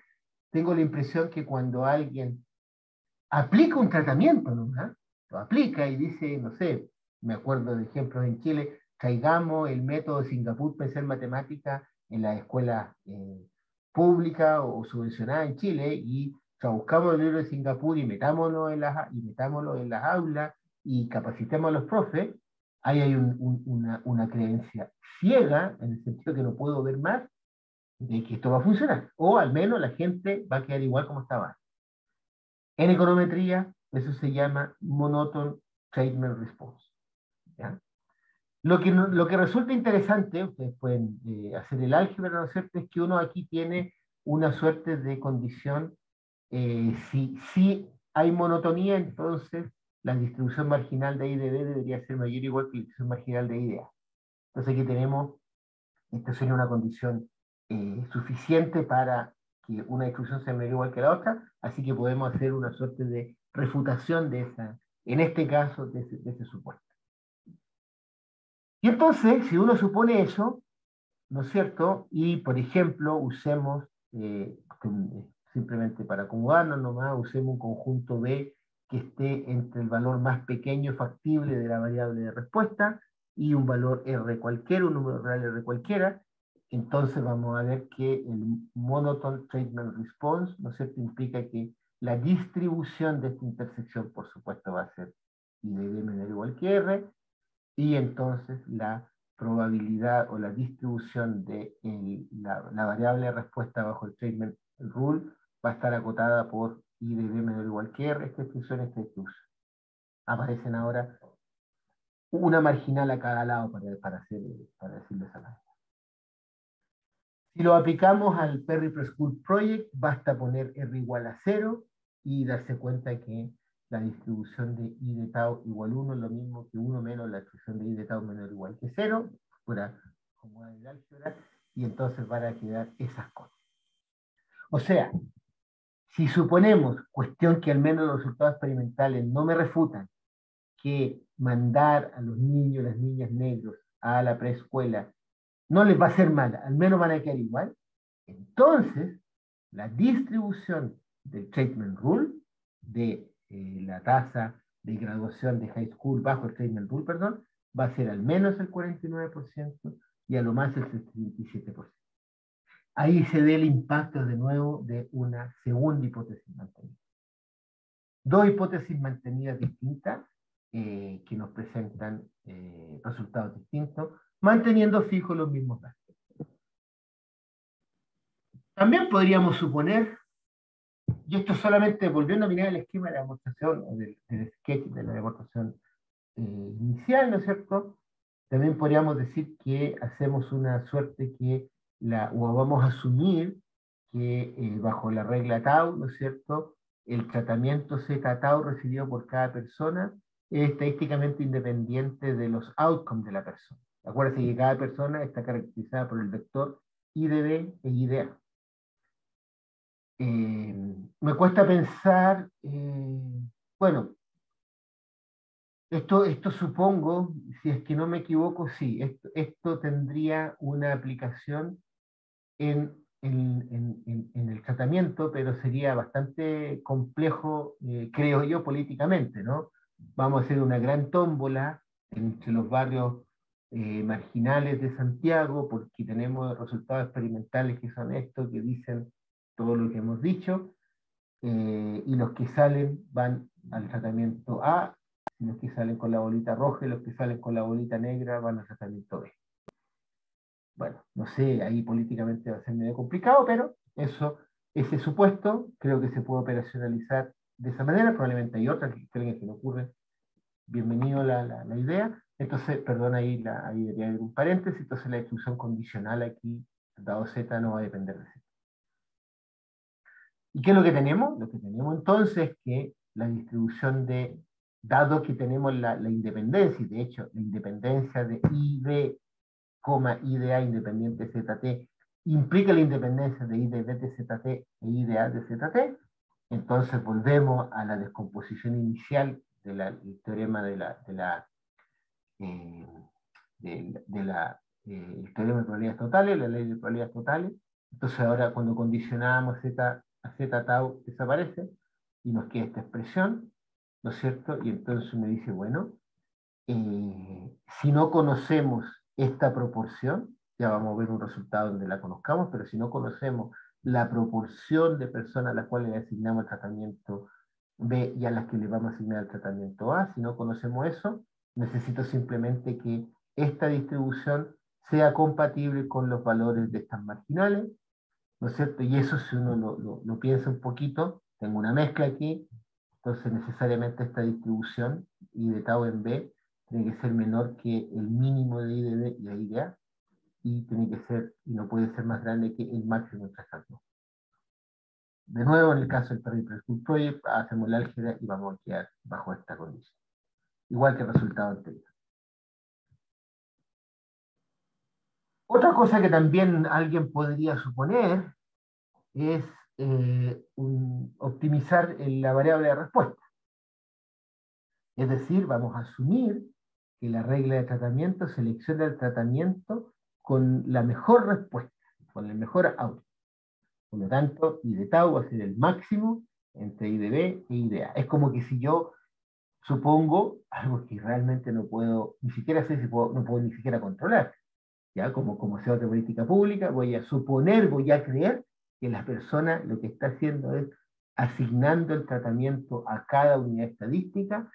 tengo la impresión que cuando alguien aplica un tratamiento, ¿no? Lo aplica y dice, no sé, me acuerdo de ejemplos en Chile, traigamos el método de Singapur para hacer matemática en la escuela pública o subvencionada en Chile y o sea, buscamos el libro de Singapur y metámoslo en las aulas y capacitemos a los profes. Ahí hay una creencia ciega, en el sentido que no puedo ver más, de que esto va a funcionar. O al menos la gente va a quedar igual como estaba. En econometría, eso se llama monotone treatment response. ¿Ya? Lo que resulta interesante, ustedes pueden hacer el álgebra, ¿no es cierto?, es que uno aquí tiene una suerte de condición, si hay monotonía, entonces la distribución marginal de I de B debería ser mayor o igual que la distribución marginal de I de A. Entonces aquí tenemos, esta sería una condición suficiente para que una distribución sea mayor o igual que la otra, así que podemos hacer una suerte de refutación de esa, en este caso, de ese supuesto. Y entonces, si uno supone eso, ¿no es cierto? Y, por ejemplo, usemos, simplemente para acomodarnos nomás, usemos un conjunto B que esté entre el valor más pequeño factible de la variable de respuesta y un valor R cualquiera, un número real R cualquiera. Entonces vamos a ver que el monotone treatment response, ¿no es cierto?, implica que la distribución de esta intersección, por supuesto, va a ser I de B menor o igual que R, y entonces la probabilidad o la distribución de la variable de respuesta bajo el treatment rule va a estar acotada por I de B menor o igual que R, esta expresión, esta distribución. Aparecen ahora una marginal a cada lado para decirlo esa manera. Si lo aplicamos al Perry Preschool Project, basta poner R igual a 0 y darse cuenta que la distribución de I de tau igual 1 es lo mismo que 1 menos la expresión de I de tau menor o igual que 0, fuera como el álgebra, y entonces van a quedar esas cosas. O sea, si suponemos, cuestión que al menos los resultados experimentales no me refutan, que mandar a los niños y las niñas negros a la preescuela no les va a hacer mal, al menos van a quedar igual, entonces la distribución del treatment rule, de la tasa de graduación de high school bajo el treatment rule, perdón, va a ser al menos el 49% y a lo más el 77%. Ahí se ve el impacto de nuevo de una segunda hipótesis mantenida. Dos hipótesis mantenidas distintas que nos presentan resultados distintos, manteniendo fijos los mismos datos. También podríamos suponer, y esto solamente volviendo a mirar el esquema de la demostración, o del sketch de la demostración inicial, ¿no es cierto? También podríamos decir que hacemos una suerte que, o vamos a asumir que bajo la regla tau, ¿no es cierto?, el tratamiento Z tau recibido por cada persona es estadísticamente independiente de los outcomes de la persona. Acuérdense que cada persona está caracterizada por el vector I de B e I de A. Me cuesta pensar, bueno, esto supongo, si es que no me equivoco, sí, esto tendría una aplicación en el tratamiento, pero sería bastante complejo, creo yo, políticamente, ¿no? Vamos a hacer una gran tómbola entre los barrios marginales de Santiago, porque tenemos resultados experimentales que son estos, que dicen todo lo que hemos dicho, y los que salen van al tratamiento A, y los que salen con la bolita roja y los que salen con la bolita negra van al tratamiento B. Bueno, no sé, ahí políticamente va a ser medio complicado, pero ese supuesto creo que se puede operacionalizar de esa manera. Probablemente hay otras que creen que se me ocurre. Bienvenido la idea. Entonces, perdón, ahí debería haber un paréntesis. Entonces, la exclusión condicional aquí, dado Z, no va a depender de Z. ¿Y qué es lo que tenemos? Lo que tenemos entonces es que la distribución de, dado que tenemos la independencia, y de hecho, la independencia de ID, IDA independiente ZT, implica la independencia de ID de ZT e IDA de ZT, entonces volvemos a la descomposición inicial del teorema eh, el teorema de probabilidades totales, la ley de probabilidades totales. Entonces ahora cuando condicionamos a z tau desaparece y nos queda esta expresión, ¿no es cierto? Y entonces me dice, bueno, si no conocemos esta proporción, ya vamos a ver un resultado donde la conozcamos, pero si no conocemos la proporción de personas a las cuales le asignamos el tratamiento B y a las que le vamos a asignar el tratamiento A, si no conocemos eso, necesito simplemente que esta distribución sea compatible con los valores de estas marginales, ¿no es cierto? Y eso si uno lo piensa un poquito, tengo una mezcla aquí, entonces necesariamente esta distribución I de tau en B tiene que ser menor que el mínimo de I de B y I de A, y tiene que ser, y no puede ser más grande que el máximo entre estas dos. De nuevo, en el caso del Perry School Project, hacemos la álgebra y vamos a quedar bajo esta condición. Igual que el resultado anterior. Otra cosa que también alguien podría suponer es optimizar la variable de respuesta. Es decir, vamos a asumir que la regla de tratamiento selecciona el tratamiento con la mejor respuesta, con el mejor output. Por lo tanto, I de tau va a ser el máximo entre I de B e I de A. Es como que si yo supongo algo que realmente no puedo, ni siquiera sé si puedo, no puedo ni siquiera controlar. ¿Ya? Como sea de política pública, voy a suponer, voy a creer que la persona lo que está haciendo es asignando el tratamiento a cada unidad estadística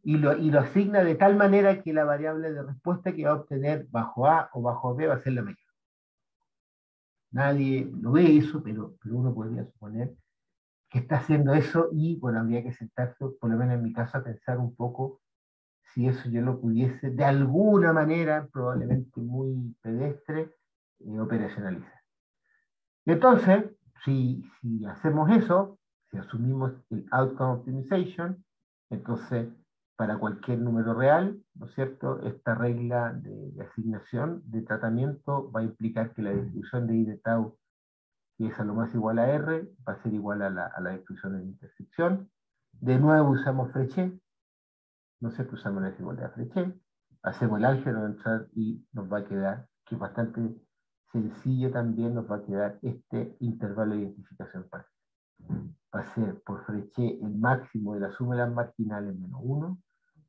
y lo asigna de tal manera que la variable de respuesta que va a obtener bajo A o bajo B va a ser la mayor. Nadie lo ve eso, pero uno podría suponer que está haciendo eso y, bueno, habría que sentarse, por lo menos en mi caso, a pensar un poco si eso yo lo pudiese de alguna manera, probablemente muy pedestre, operacionalizar. Entonces, si hacemos eso, si asumimos el outcome optimization, entonces para cualquier número real, ¿no es cierto? Esta regla de asignación de tratamiento va a implicar que la distribución de I de tau, que es a lo más igual a R, va a ser igual a la distribución de la intersección. De nuevo usamos Frechet, ¿no es cierto? Usamos la desigualdad de Frechet, hacemos el álgebra y nos va a quedar, que es bastante sencillo también, nos va a quedar este intervalo de identificación parcial. Va a ser por Frechet el máximo de la suma de las marginales menos 1,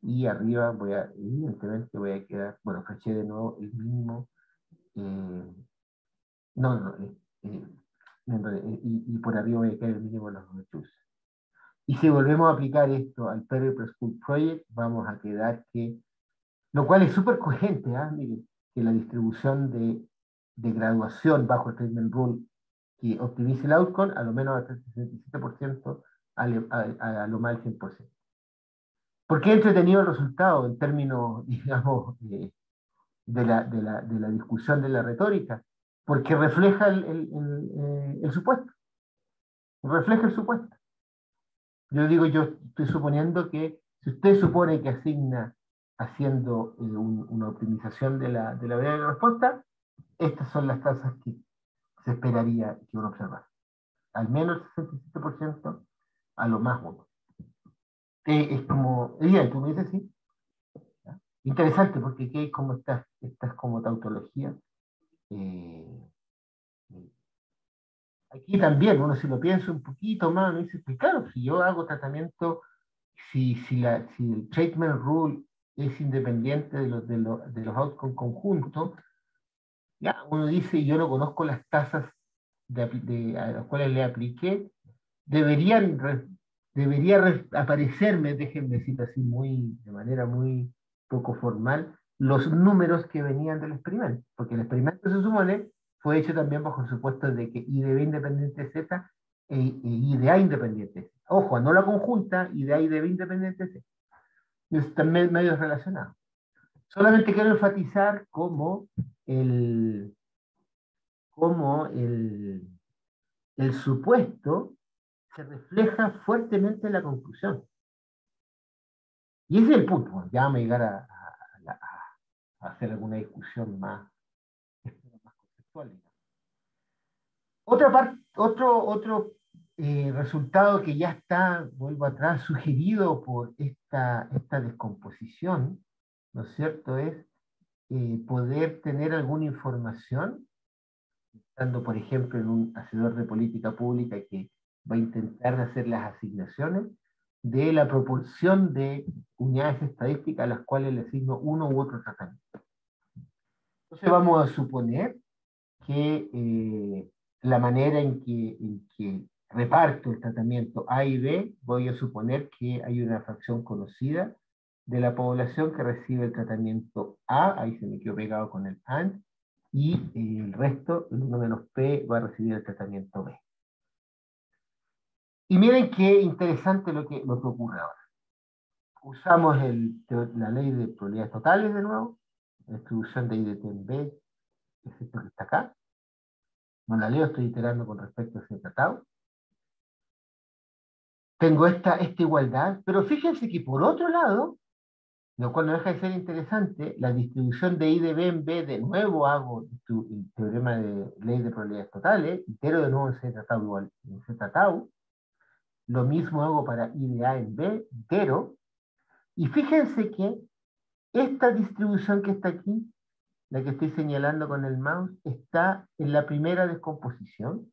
y arriba evidentemente voy a quedar, bueno, Frechet de nuevo el mínimo, y por arriba voy a quedar el mínimo de los dos. Y si volvemos a aplicar esto al Perry School Project, vamos a quedar que, lo cual es súper coherente, miren, que la distribución de graduación bajo el Treatment Rule que optimice el outcome a lo menos hasta el 67%, a lo más el 100%. ¿Por qué entretenido el resultado en términos, digamos, de la discusión de la retórica? Porque refleja el supuesto. Refleja el supuesto. Yo digo, yo estoy suponiendo que si usted supone que asigna haciendo una optimización de la variable de respuesta, estas son las tasas que se esperaría que uno observara. Al menos el 67%, a lo más uno. Es como, tú me dices, sí. ¿Ya? Interesante, porque aquí hay como estas como tautologías. Aquí también, uno si lo piensa un poquito más, me dice, pues claro, si yo hago tratamiento, si el treatment rule es independiente de los outcomes conjuntos, ya uno dice, yo no conozco las tasas a las cuales le apliqué, deberían aparecerme, déjenme decir así de manera muy poco formal, los números que venían del experimento, porque el experimento se supone fue hecho también bajo el supuesto de que I de B independiente Z I de A independiente Z. Ojo, no la conjunta I de A y de B independiente Z. Están medio relacionados. Solamente quiero enfatizar el, cómo el supuesto se refleja fuertemente en la conclusión. Y ese es el punto. Ya vamos a llegar a hacer alguna discusión más conceptual. Otra parte, otro resultado que ya está, vuelvo atrás, sugerido por esta descomposición, ¿no es cierto?, es poder tener alguna información, estando, por ejemplo, en un hacedor de política pública que va a intentar hacer las asignaciones, de la proporción de unidades estadísticas a las cuales le asigno uno u otro tratamiento. Entonces vamos a suponer que la manera en que reparto el tratamiento A y B, voy a suponer que hay una fracción conocida de la población que recibe el tratamiento A, ahí se me quedó pegado con el AND, y el resto, el 1 menos P, va a recibir el tratamiento B. Y miren qué interesante lo que ocurre ahora. Usamos la ley de probabilidades totales de nuevo, la distribución de I de T en B, es esto que está acá. No la leo, estoy iterando con respecto a ese tratado. Tengo esta igualdad, pero fíjense que por otro lado, lo cual no deja de ser interesante, la distribución de I de B en B, de nuevo hago el teorema de ley de probabilidades totales, itero de nuevo en C tratado igual en C tratado, lo mismo hago para I de A en B, itero, y fíjense que esta distribución que está aquí, la que estoy señalando con el mouse, está en la primera descomposición,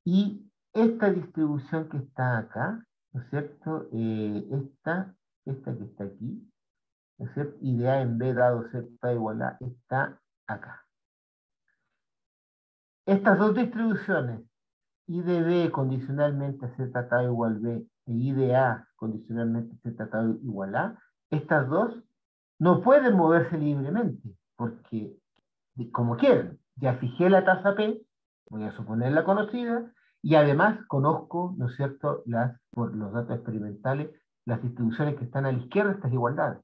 y esta distribución que está acá, ¿no es cierto? Esta que está aquí, ¿no es cierto? Y de A en B dado Z igual a, está acá. Estas dos distribuciones, I de B condicionalmente a Z tratado igual B, e I de A condicionalmente a Z tratado igual A, estas dos no pueden moverse libremente, porque como quieren, ya fijé la tasa P, voy a suponerla conocida, y además conozco, ¿no es cierto?, por los datos experimentales, las distribuciones que están a la izquierda de estas igualdades.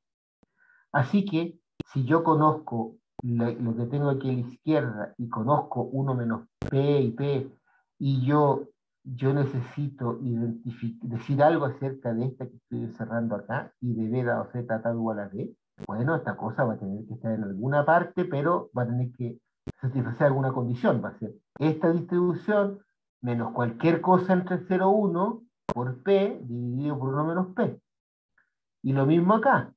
Así que, si yo conozco lo que tengo aquí a la izquierda y conozco 1 menos P y P, y yo necesito decir algo acerca de esta que estoy encerrando acá, y de B dado Z tal igual a B, bueno, esta cosa va a tener que estar en alguna parte, pero va a tener que satisfacer alguna condición. Va a ser esta distribución menos cualquier cosa entre 0 y 1 por P dividido por 1 menos P. Y lo mismo acá.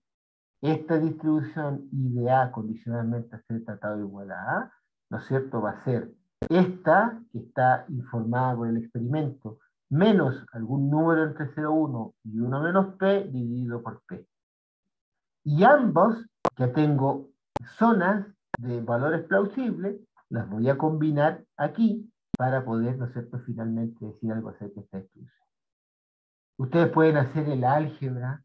Esta distribución I de A condicionalmente a ser tratado igual a A, ¿no es cierto?, va a ser esta, que está informada por el experimento, menos algún número entre 0,1 y 1 menos P dividido por P. Y ambos, ya tengo zonas de valores plausibles, las voy a combinar aquí para poder, ¿no es cierto?, finalmente decir algo acerca de esta distribución. Ustedes pueden hacer el álgebra,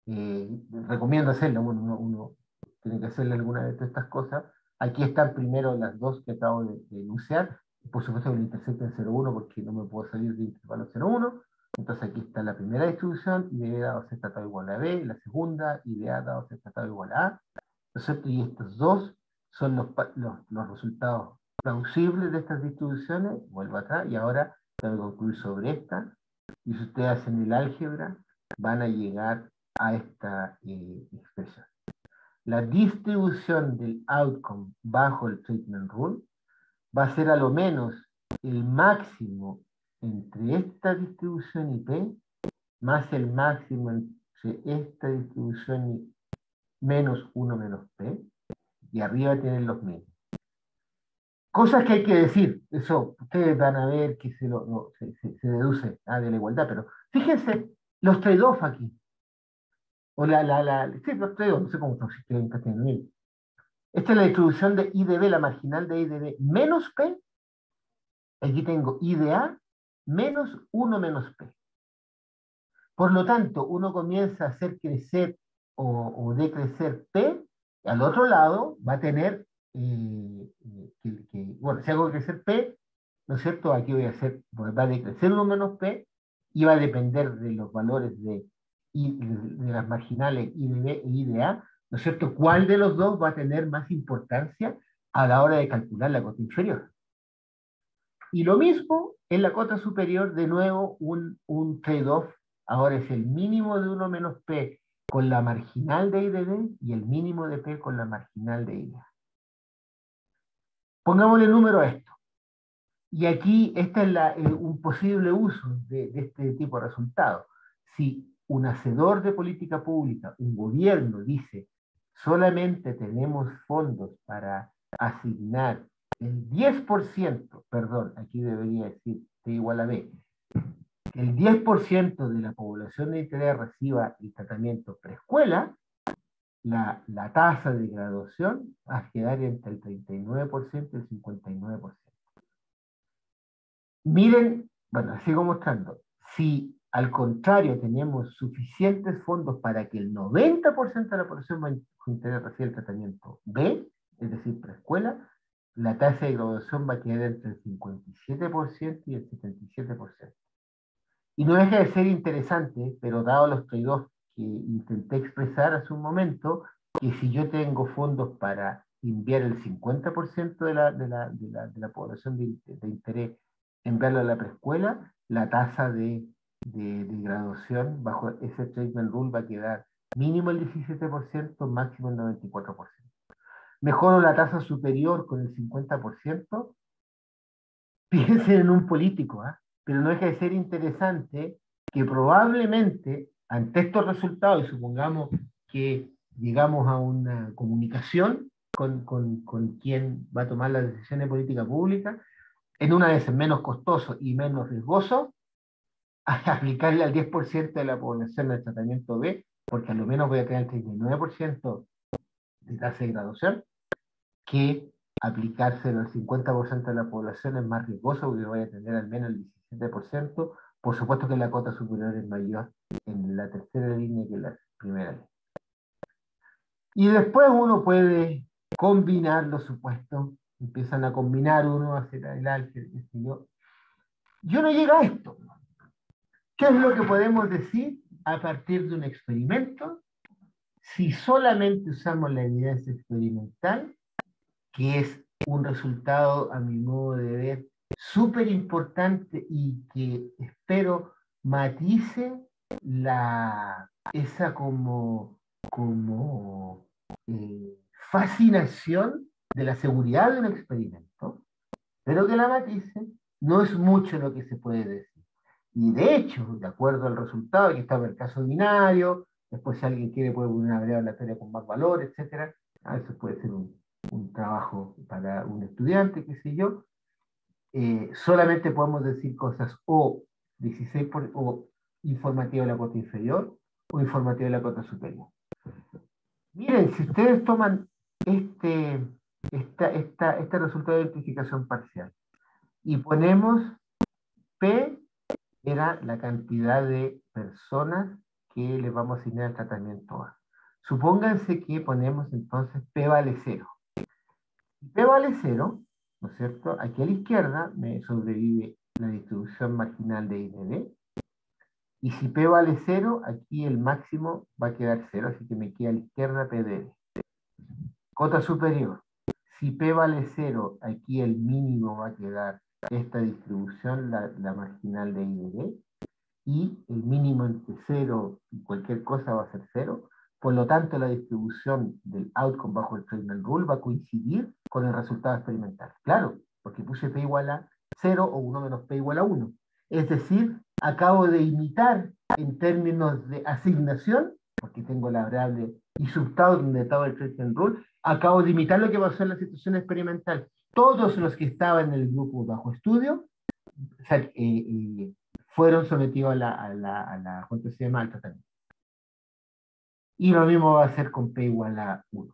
recomiendo hacerlo, bueno, uno tiene que hacerle alguna de todas estas cosas. Aquí están primero las dos que acabo de enunciar, por supuesto que lo intersecto en 0,1 porque no me puedo salir de intervalo 0,1. Entonces aquí está la primera distribución, I de B dado Z tratado igual a B, la segunda, I de A dado Z tratado igual a A, ¿no es cierto? Y estos dos son los resultados plausibles de estas distribuciones. Vuelvo atrás y ahora tengo que concluir sobre esta, y si ustedes hacen el álgebra, van a llegar a esta expresión. La distribución del outcome bajo el treatment rule va a ser a lo menos el máximo entre esta distribución y P más el máximo entre esta distribución y menos 1 menos P, y arriba tienen los mismos. Cosas que hay que decir, eso ustedes van a ver que se deduce de la igualdad, pero fíjense los trade-off aquí. O sí, no sé cómo se escribe en castellano. Miren. Esta es la distribución de I de B, la marginal de I de B menos P. Aquí tengo I de A menos 1 menos P. Por lo tanto, uno comienza a hacer crecer o decrecer P, al otro lado va a tener, bueno, si hago crecer P, ¿no es cierto? Aquí voy a hacer, pues va a decrecer 1 menos P y va a depender de los valores de las marginales I de B e I de A, ¿no es cierto? ¿Cuál de los dos va a tener más importancia a la hora de calcular la cota inferior? Y lo mismo en la cota superior, de nuevo, un trade-off. Ahora es el mínimo de 1 menos P con la marginal de I de D y el mínimo de P con la marginal de I de A. Pongámosle número a esto. Y aquí este es un posible uso de este tipo de resultado. Si un hacedor de política pública, un gobierno, dice solamente tenemos fondos para asignar el 10%, perdón, aquí debería decir T igual a B, que el 10% de la población de interés reciba el tratamiento preescuela, la tasa de graduación va a quedar entre el 39% y el 59%. Miren, bueno, sigo mostrando. Si al contrario tenemos suficientes fondos para que el 90% de la población interés reciba el tratamiento B, es decir, preescuela, la tasa de graduación va a quedar entre el 57% y el 77%. Y no deja de ser interesante, pero dado los trade-offs que intenté expresar hace un momento, que si yo tengo fondos para enviar el 50% de la población de interés, enviarlo a la preescuela, la tasa de graduación bajo ese treatment rule va a quedar mínimo el 17%, máximo el 94%. Mejoro la tasa superior con el 50%, piensen en un político, ¿eh? Pero no deja de ser interesante que probablemente ante estos resultados, y supongamos que llegamos a una comunicación con quien va a tomar las decisiones de política pública, en una vez menos costoso y menos riesgoso, a aplicarle al 10% de la población el tratamiento B, porque a lo menos voy a tener el 39% de tasa de graduación, que aplicárselo al 50% de la población es más riesgoso porque vaya a tener al menos el 17%. Por supuesto que la cota superior es mayor en la tercera línea que en la primera línea. Y después uno puede combinar los supuestos, empiezan a combinar uno, a hacer el álgebra, qué sé yo. Yo no llega a esto. ¿Qué es lo que podemos decir a partir de un experimento? Si solamente usamos la evidencia experimental, que es un resultado, a mi modo de ver, súper importante y que espero matice esa como fascinación de la seguridad de un experimento, pero que la matice, no es mucho lo que se puede decir. Y de hecho, de acuerdo al resultado, aquí estaba el caso binario, después si alguien quiere puede poner una variable aleatoria con más valor, etc. Eso puede ser un trabajo para un estudiante, qué sé yo. Solamente podemos decir cosas o 16 o informativa de la cota inferior o informativa de la cota superior. Miren, si ustedes toman este, este resultado de identificación parcial y ponemos P era la cantidad de personas que les vamos a asignar el tratamiento A. Supónganse que ponemos entonces P vale 0. Si P vale 0, ¿no es cierto? Aquí a la izquierda me sobrevive la distribución marginal de I de D. Y si P vale 0, aquí el máximo va a quedar 0, así que me queda a la izquierda P de D. Cota superior. Si P vale 0, aquí el mínimo va a quedar esta distribución, la marginal de I de D. Y el mínimo entre 0 y cualquier cosa va a ser 0. Por lo tanto, la distribución del outcome bajo el Feynman Rule va a coincidir con el resultado experimental. Claro, porque puse P igual a 0 o 1 menos P igual a 1. Es decir, acabo de imitar en términos de asignación, porque tengo la variable y subtado donde estaba el Feynman Rule, acabo de imitar lo que pasó en la situación experimental. Todos los que estaban en el grupo bajo estudio, o sea, fueron sometidos ¿cuánto se llama? Al tratamiento. Y lo mismo va a ser con P igual a 1.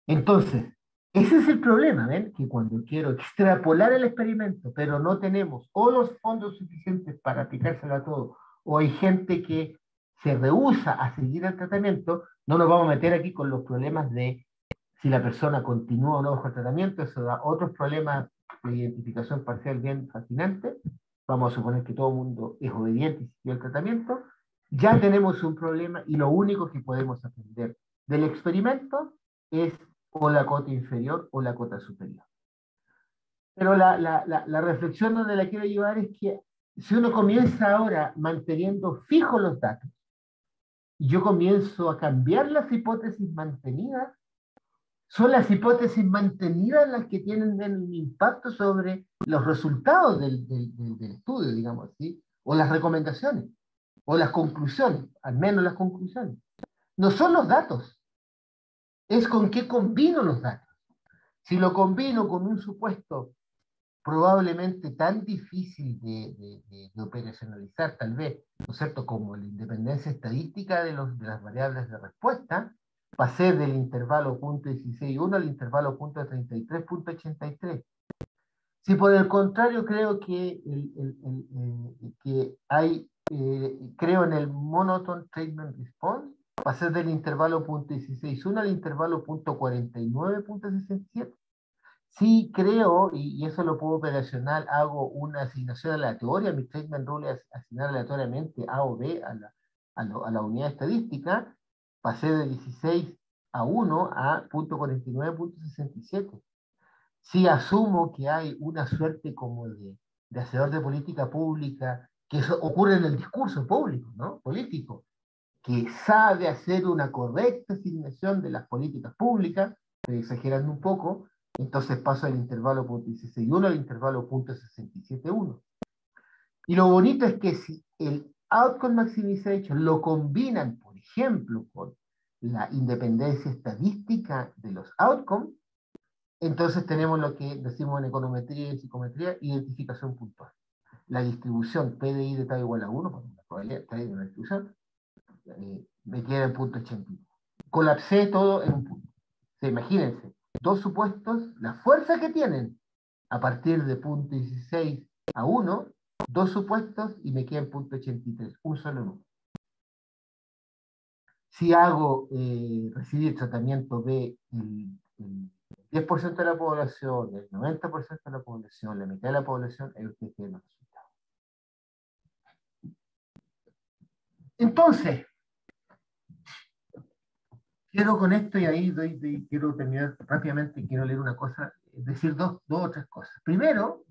Entonces, ese es el problema, ¿ven? Que cuando quiero extrapolar el experimento, pero no tenemos o los fondos suficientes para aplicárselo a todo, o hay gente que se rehúsa a seguir el tratamiento, no nos vamos a meter aquí con los problemas de si la persona continúa o no bajo el tratamiento, eso da otros problemas de identificación parcial bien fascinantes. Vamos a suponer que todo el mundo es obediente y siguió el tratamiento. Ya tenemos un problema y lo único que podemos aprender del experimento es o la cota inferior o la cota superior. Pero la reflexión donde la quiero llevar es que si uno comienza ahora manteniendo fijos los datos, y yo comienzo a cambiar las hipótesis mantenidas, son las hipótesis mantenidas las que tienen un impacto sobre los resultados del estudio, digamos así, o las recomendaciones, o las conclusiones, al menos las conclusiones. No son los datos, es con qué combino los datos. Si lo combino con un supuesto probablemente tan difícil de operacionalizar, tal vez, ¿no es cierto?, como la independencia estadística de las variables de respuesta, pasé del intervalo .16.1 al intervalo .33.83. Si por el contrario creo que, creo en el monotone treatment response, pasé del intervalo .16.1 al intervalo .49.67. Sí creo, y eso lo puedo operacional, hago una asignación aleatoria, mi treatment rule es asignar aleatoriamente A o B a la unidad estadística, pasé de 16 a 1 a .49.67. Sí asumo que hay una suerte como de hacedor de política pública, que eso ocurre en el discurso público, ¿no? Político, que sabe hacer una correcta asignación de las políticas públicas, estoy exagerando un poco, entonces paso al intervalo .16.1 al intervalo .67.1. Y lo bonito es que si el outcome maximization lo combinan, por ejemplo, con la independencia estadística de los outcomes, entonces tenemos lo que decimos en econometría y psicometría, identificación puntual. La distribución PDI de tau igual a 1, por la probabilidad de una distribución, me queda en .80. Colapsé todo en un punto. O sea, imagínense, dos supuestos, la fuerza que tienen a partir de .16 a 1, dos supuestos y me queda en .83, un solo número. Si hago recibir tratamiento de el 10% de la población, el 90% de la población, la mitad de la población, ahí ustedes tienen los resultados. Entonces, quiero con esto, y ahí quiero terminar rápidamente, quiero leer una cosa, decir dos o tres cosas. Primero,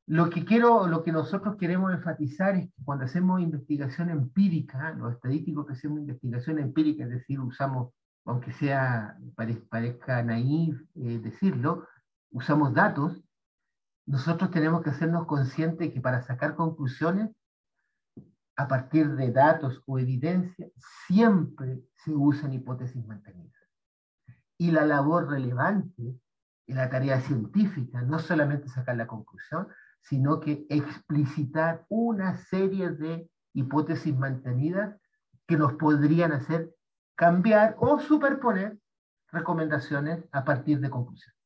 lo que nosotros queremos enfatizar es que cuando hacemos investigación empírica, los estadísticos que hacemos investigación empírica, es decir, usamos, aunque sea, parezca naif decirlo, usamos datos, nosotros tenemos que hacernos conscientes que para sacar conclusiones a partir de datos o evidencia, siempre se usan hipótesis mantenidas. Y la labor relevante en la tarea científica no solamente sacar la conclusión, sino que explicitar una serie de hipótesis mantenidas que nos podrían hacer cambiar o superponer recomendaciones a partir de conclusiones.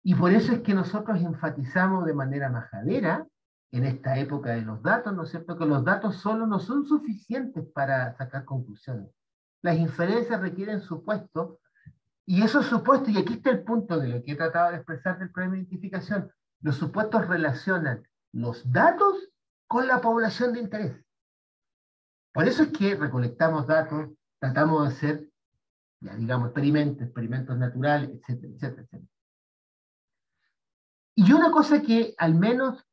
Y por eso es que nosotros enfatizamos de manera majadera en esta época de los datos, ¿no es cierto?, que los datos solo no son suficientes para sacar conclusiones. Las inferencias requieren supuestos, y esos supuestos, y aquí está el punto de lo que he tratado de expresar del problema de identificación, los supuestos relacionan los datos con la población de interés. Por eso es que recolectamos datos, tratamos de hacer, ya digamos, experimentos naturales, etcétera, etcétera, etcétera. Y una cosa que al menos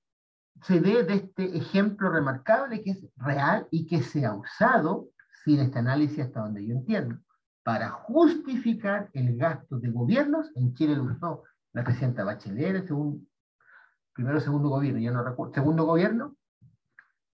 se ve de este ejemplo remarcable, que es real y que se ha usado, sin este análisis hasta donde yo entiendo, para justificar el gasto de gobiernos. En Chile lo usó la presidenta Bachelet, primero o segundo gobierno, ya no recuerdo, segundo gobierno,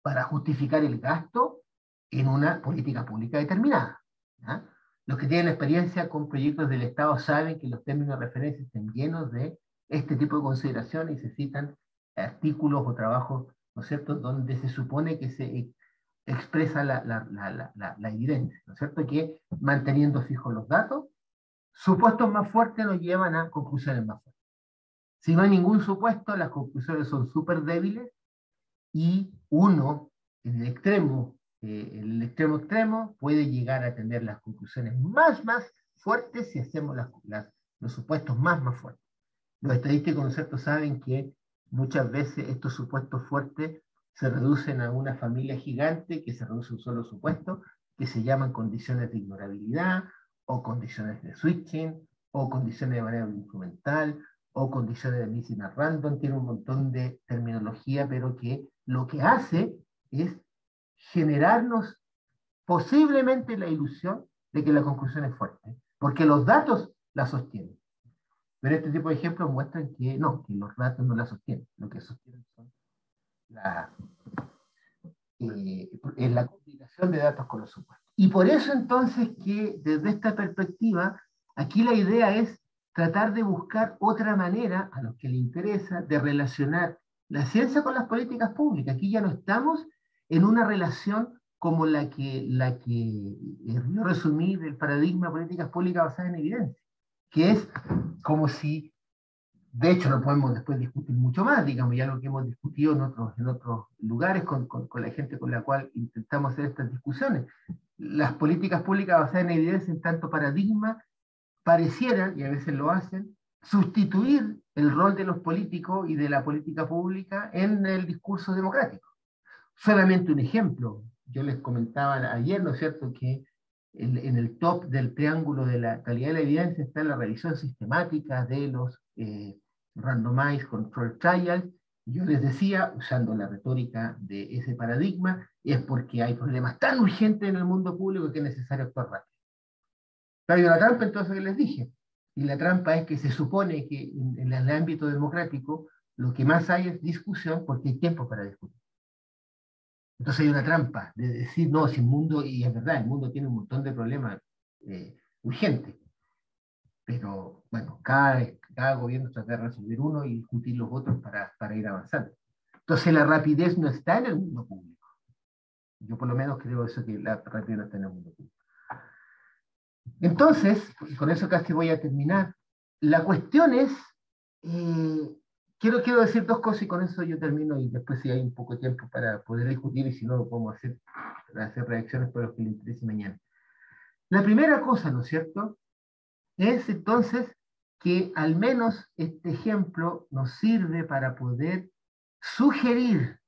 para justificar el gasto en una política pública determinada. ¿Ya? Los que tienen experiencia con proyectos del Estado saben que los términos de referencia están llenos de este tipo de consideraciones y se citan artículos o trabajos, ¿no es cierto?, donde se supone que se expresa la evidencia, ¿no es cierto? Que manteniendo fijos los datos, supuestos más fuertes nos llevan a conclusiones más fuertes. Si no hay ningún supuesto, las conclusiones son súper débiles y uno, en el extremo extremo, puede llegar a tener las conclusiones más fuertes si hacemos los supuestos más fuertes. Los estadísticos, ¿no es cierto?, saben que muchas veces estos supuestos fuertes se reducen a una familia gigante que se reduce a un solo supuesto, que se llaman condiciones de ignorabilidad, o condiciones de switching, o condiciones de variable instrumental, o condiciones de missing at random. Tiene un montón de terminología, pero que lo que hace es generarnos posiblemente la ilusión de que la conclusión es fuerte, porque los datos la sostienen. Pero este tipo de ejemplos muestran que no, que los datos no la sostienen. Lo que sostienen son la, es la combinación de datos con los supuestos. Y por eso entonces que desde esta perspectiva, aquí la idea es tratar de buscar otra manera a los que les interesa de relacionar la ciencia con las políticas públicas. Aquí ya no estamos en una relación como la que yo resumí del paradigma de políticas públicas basadas en evidencia, que es como si, de hecho lo podemos después discutir mucho más, digamos, ya lo que hemos discutido en otros lugares con la gente con la cual intentamos hacer estas discusiones. Las políticas públicas basadas en evidencia en tanto paradigma parecieran, y a veces lo hacen, sustituir el rol de los políticos y de la política pública en el discurso democrático. Solamente un ejemplo, yo les comentaba ayer, ¿no es cierto?, que en el top del triángulo de la calidad de la evidencia está la revisión sistemática de los randomized control trials. Yo les decía, usando la retórica de ese paradigma, es porque hay problemas tan urgentes en el mundo público que es necesario actuar rápido. Pero hay una trampa entonces que les dije, y la trampa es que se supone que en el ámbito democrático lo que más hay es discusión porque hay tiempo para discutir. Entonces hay una trampa de decir, no, si el mundo, y es verdad, el mundo tiene un montón de problemas urgentes, pero bueno, cada gobierno trata de resolver uno y discutir los otros para ir avanzando. Entonces la rapidez no está en el mundo público. Yo por lo menos creo eso, que la rapidez no está en el mundo público. Entonces, con eso casi voy a terminar. La cuestión es, quiero decir dos cosas y con eso yo termino y después si hay un poco de tiempo para poder discutir y si no lo podemos hacer, para hacer reacciones para los que les interese mañana. La primera cosa, ¿no es cierto?, es entonces que al menos este ejemplo nos sirve para poder sugerir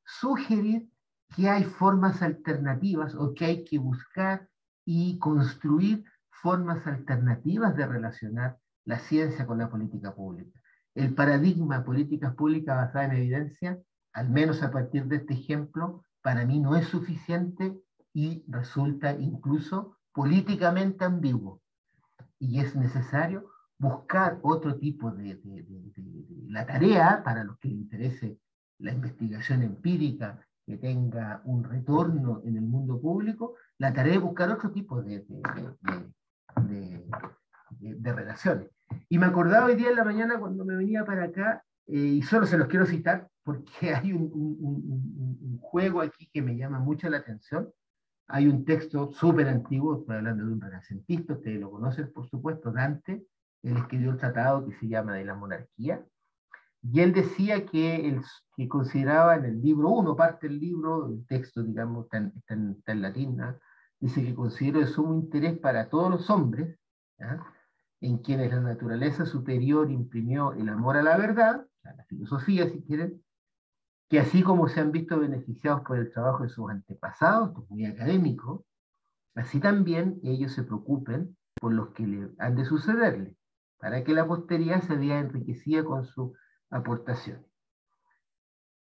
que hay formas alternativas o que hay que buscar y construir formas alternativas de relacionar la ciencia con la política pública. El paradigma políticas públicas basadas en evidencia, al menos a partir de este ejemplo, para mí no es suficiente y resulta incluso políticamente ambiguo. Y es necesario buscar otro tipo la tarea para los que les interese la investigación empírica que tenga un retorno en el mundo público, la tarea es buscar otro tipo de relaciones. Y me acordaba hoy día en la mañana cuando me venía para acá, y solo se los quiero citar porque hay un juego aquí que me llama mucho la atención. Hay un texto súper antiguo, estoy hablando de un renacentista, ustedes lo conocen por supuesto, Dante. Él escribió un tratado que se llama de la monarquía, y él decía que consideraba en el libro 1, parte del libro, el texto, digamos, está en latín, ¿no? Dice que considero de sumo interés para todos los hombres, ¿no?, en quienes la naturaleza superior imprimió el amor a la verdad, a la filosofía si quieren, que así como se han visto beneficiados por el trabajo de sus antepasados, esto es muy académico, así también ellos se preocupen por los que le han de sucederle, para que la posteridad se vea enriquecida con su aportación.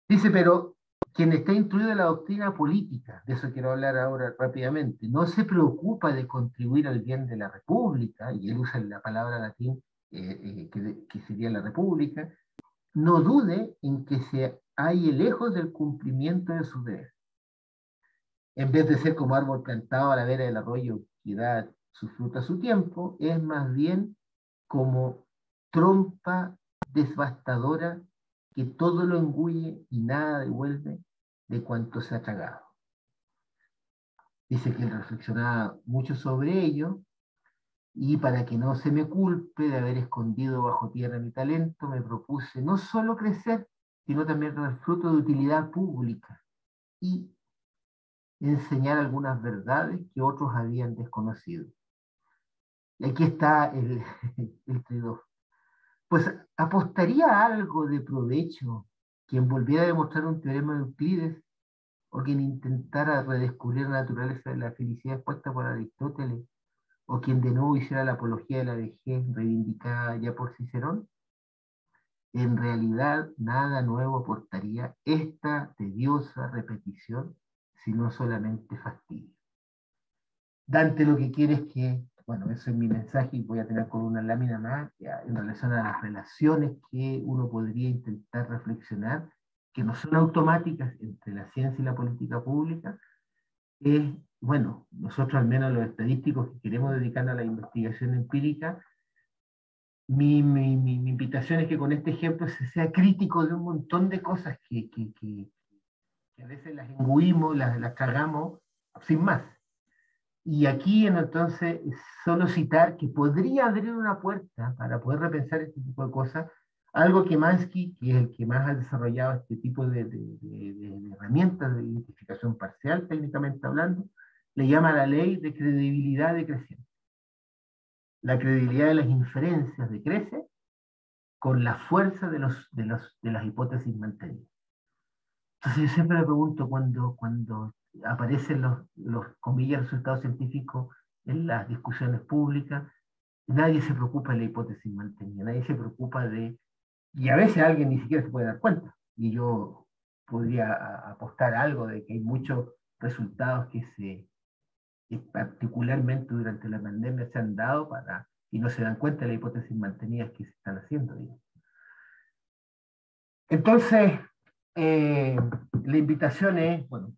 Dice, pero quien está instruido en la doctrina política, de eso quiero hablar ahora rápidamente, no se preocupa de contribuir al bien de la República, y él usa la palabra latín que sería la República, no dude en que se halle lejos del cumplimiento de su deber. En vez de ser como árbol plantado a la vera del arroyo que da su fruto a su tiempo, es más bien como trompa devastadora que todo lo engulle y nada devuelve de cuanto se ha tragado. Dice que él reflexionaba mucho sobre ello y para que no se me culpe de haber escondido bajo tierra mi talento, me propuse no solo crecer, sino también dar fruto de utilidad pública y enseñar algunas verdades que otros habían desconocido. Y aquí está el trade-off. Pues apostaría algo de provecho quien volviera a demostrar un teorema de Euclides o quien intentara redescubrir la naturaleza de la felicidad expuesta por Aristóteles, o quien de nuevo hiciera la apología de la vejez reivindicada ya por Cicerón. En realidad nada nuevo aportaría esta tediosa repetición, sino solamente fastidio. Dante lo que quiere es que, bueno, eso es mi mensaje y voy a tener con una lámina más en relación a las relaciones que uno podría intentar reflexionar, que no son automáticas entre la ciencia y la política pública. Bueno, nosotros al menos los estadísticos que queremos dedicar a la investigación empírica, mi invitación es que con este ejemplo se sea crítico de un montón de cosas que a veces las engullimos, las tragamos sin más. Y aquí entonces solo citar que podría abrir una puerta para poder repensar este tipo de cosas, algo que Mansky, que es el que más ha desarrollado este tipo de herramientas de identificación parcial, técnicamente hablando, le llama la ley de credibilidad decreciente. La credibilidad de las inferencias decrece con la fuerza de las hipótesis mantenidas. Entonces yo siempre me pregunto cuando aparecen los comillas resultados científicos en las discusiones públicas, nadie se preocupa de la hipótesis mantenida, nadie se preocupa de, y a veces alguien ni siquiera se puede dar cuenta, y yo podría apostar algo de que hay muchos resultados que particularmente durante la pandemia se han dado y no se dan cuenta de las hipótesis mantenidas que se están haciendo, digamos. Entonces, la invitación es, bueno,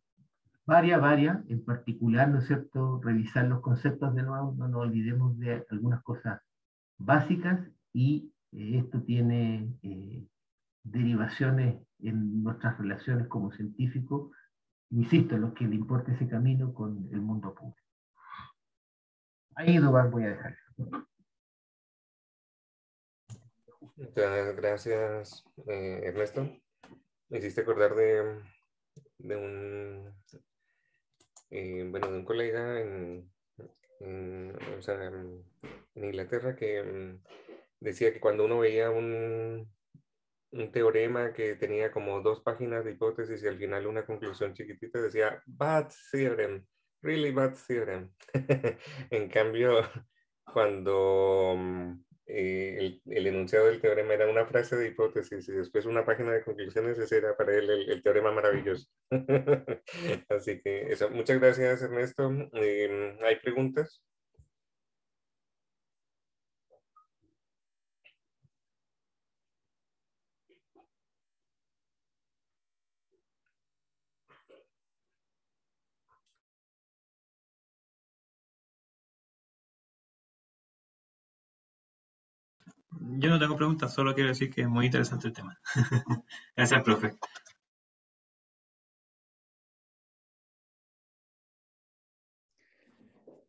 varias, en particular, ¿no es cierto?, revisar los conceptos de nuevo, no nos olvidemos de algunas cosas básicas y esto tiene derivaciones en nuestras relaciones como científicos, insisto, los que le importa ese camino con el mundo público. Ahí, Dubán, voy a dejar. Gracias, Ernesto. Me hiciste acordar de un, bueno, de un colega o sea, en Inglaterra que decía que cuando uno veía un teorema que tenía como 2 páginas de hipótesis y al final una conclusión chiquitita, decía bad theorem, really bad theorem. En cambio, cuando el enunciado del teorema era una frase de hipótesis y después una página de conclusiones, ese era para él el teorema maravilloso. Así que eso, muchas gracias, Ernesto. ¿Hay preguntas? Yo no tengo preguntas, solo quiero decir que es muy interesante el tema. Gracias, profe.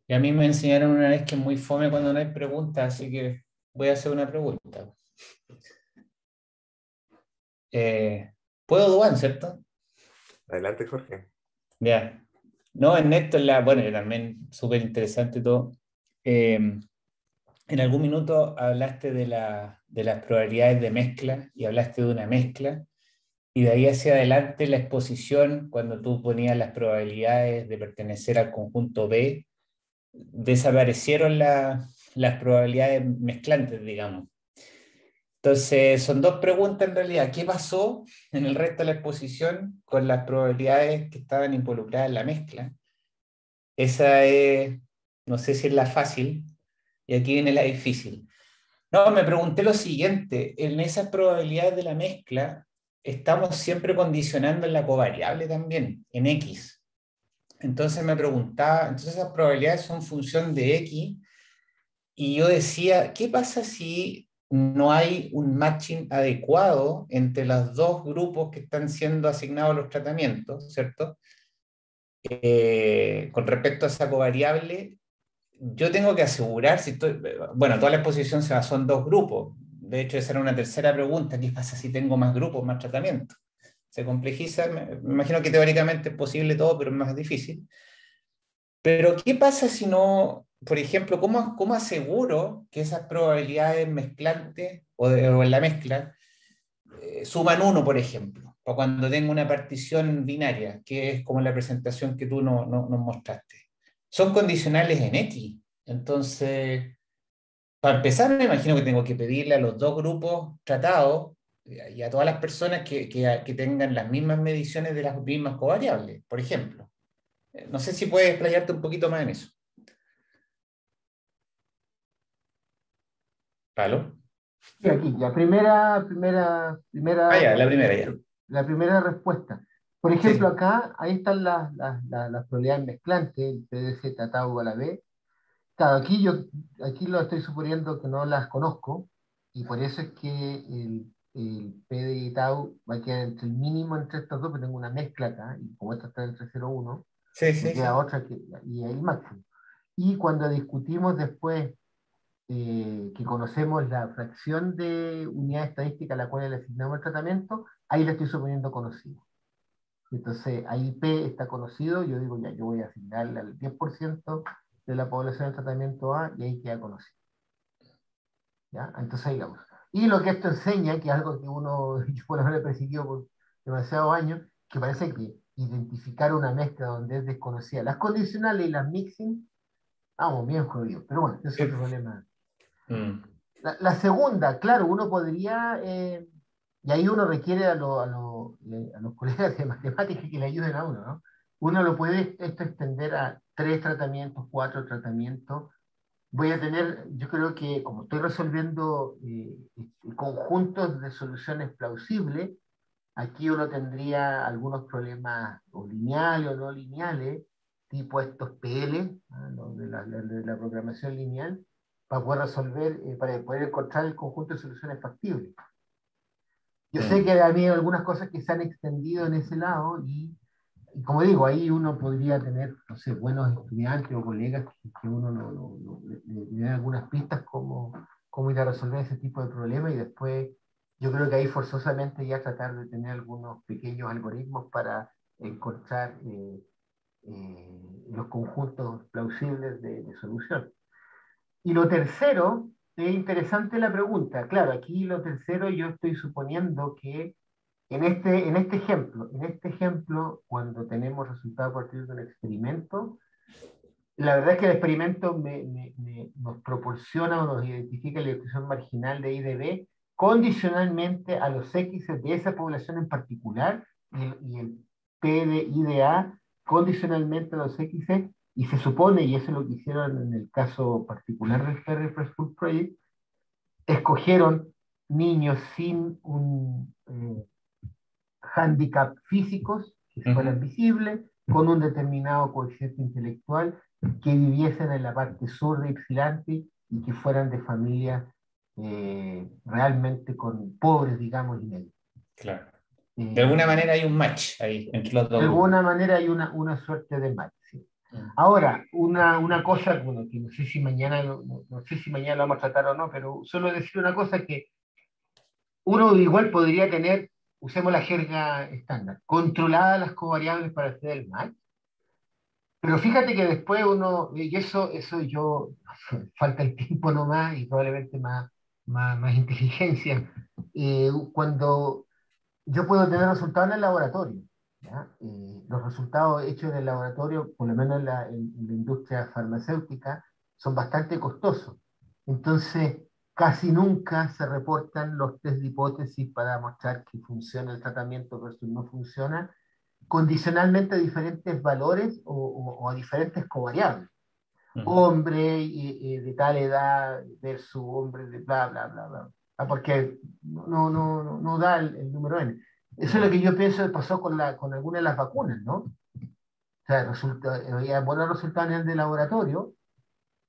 Y a mí me enseñaron una vez que es muy fome cuando no hay preguntas, así que voy a hacer una pregunta. ¿Puedo, Duan, cierto? Adelante, Jorge. Ya. No, Ernesto, bueno, también súper interesante todo. En algún minuto hablaste de las probabilidades de mezcla y hablaste de una mezcla. Y de ahí hacia adelante la exposición, cuando tú ponías las probabilidades de pertenecer al conjunto B, desaparecieron las probabilidades mezclantes, digamos. Entonces, son 2 preguntas en realidad. ¿Qué pasó en el resto de la exposición con las probabilidades que estaban involucradas en la mezcla? Esa es, no sé si es la fácil, y aquí viene la difícil. No, me pregunté lo siguiente, en esas probabilidades de la mezcla, estamos siempre condicionando en la covariable también, en X. Entonces me preguntaba, entonces esas probabilidades son función de X, y yo decía, ¿qué pasa si no hay un matching adecuado entre los 2 grupos que están siendo asignados a los tratamientos, ¿cierto? con respecto a esa covariable, yo tengo que asegurar, bueno, toda la exposición se basó en dos grupos. De hecho, esa era una tercera pregunta: ¿qué pasa si tengo más grupos, más tratamiento? Se complejiza, me imagino que teóricamente es posible todo, pero es más difícil. Pero ¿qué pasa si no, por ejemplo, cómo aseguro que esas probabilidades mezclantes o en la mezcla suman uno, por ejemplo, o cuando tengo una partición binaria, que es como la presentación que tú nos mostraste? Son condicionales en X. Entonces, para empezar, me imagino que tengo que pedirle a los dos grupos tratados y a todas las personas que tengan las mismas mediciones de las mismas covariables, por ejemplo. No sé si puedes explayarte un poquito más en eso. ¿Palo? Y aquí, la Ah, ya, la primera ya. la primera respuesta. Por ejemplo, Sí, acá, ahí están las probabilidades mezclantes, el PDC tau a la B. Claro, aquí lo estoy suponiendo que no las conozco, y por eso es que el P de tau va a quedar entre el mínimo entre estos dos, porque tengo una mezcla acá, y como esta está entre 0 y 1, sí, me sí, queda sí. otra y el máximo. Y cuando discutimos después que conocemos la fracción de unidad estadística a la cual le asignamos el tratamiento, ahí la estoy suponiendo conocida. Entonces, ahí P está conocido, yo digo, ya, yo voy a asignarle al 10% de la población del tratamiento A y ahí queda conocido. ¿Ya? Entonces, ahí vamos. Y lo que esto enseña, que es algo que yo por lo menos he perseguido por demasiados años, que parece que identificar una mezcla donde es desconocida, las condicionales y las mixing, vamos, bien jodidos. Pero bueno, eso es Sí. otro problema. Mm. La segunda, claro, uno podría, y ahí uno requiere a los colegas de matemáticas que le ayuden a uno, ¿no? Uno lo puede esto extender a 3 tratamientos, 4 tratamientos. Voy a tener, yo creo que como estoy resolviendo conjuntos de soluciones plausibles, aquí uno tendría algunos problemas o lineales o no lineales, tipo estos PL, ¿ah? De la programación lineal, para poder resolver, para poder encontrar el conjunto de soluciones factibles. Yo sé Mm. que ha habido algunas cosas que se han extendido en ese lado y como digo, ahí uno podría tener, no sé, buenos estudiantes o colegas que uno le den algunas pistas cómo ir a resolver ese tipo de problemas y después yo creo que ahí forzosamente ya tratar de tener algunos pequeños algoritmos para encontrar los conjuntos plausibles de solución. Y lo tercero, es interesante la pregunta. Claro, aquí lo tercero yo estoy suponiendo que en este ejemplo, cuando tenemos resultados a partir de un experimento, la verdad es que el experimento nos proporciona o nos identifica la distribución marginal de I de B condicionalmente a los X de esa población en particular y el P de I de A condicionalmente a los X, y se supone, y eso es lo que hicieron en el caso particular del Ferry First Food Project, escogieron niños sin un handicap físicos que fueran Ujú. visibles, con un determinado coeficiente intelectual, que viviesen en la parte sur de Ypsilanti y que fueran de familias realmente con pobres, digamos, y medios. Claro. De alguna Eh, manera hay un match ahí entre los de dos grupos. alguna manera hay una suerte de match. ¿Sí? Mm. Ahora, una cosa, bueno, que no sé si mañana, no sé si mañana lo vamos a tratar o no, pero solo decir una cosa que uno igual podría tener, usemos la jerga estándar, controladas las covariables para hacer el match, pero fíjate que después uno, y eso yo, falta el tiempo nomás y probablemente más inteligencia, cuando yo puedo tener resultados en el laboratorio, ¿ya? Los resultados hechos en el laboratorio, por lo menos en la industria farmacéutica, son bastante costosos. Entonces, casi nunca se reportan los test de hipótesis para mostrar que funciona el tratamiento versus no funciona, condicionalmente a diferentes valores o a diferentes covariables. Ujú. Hombre de tal edad versus hombre de bla, bla, bla, bla. Porque no da el número N. Eso es lo Mm. que yo pienso que pasó con algunas de las vacunas, ¿no? O sea, había buenos resultados en el de laboratorio,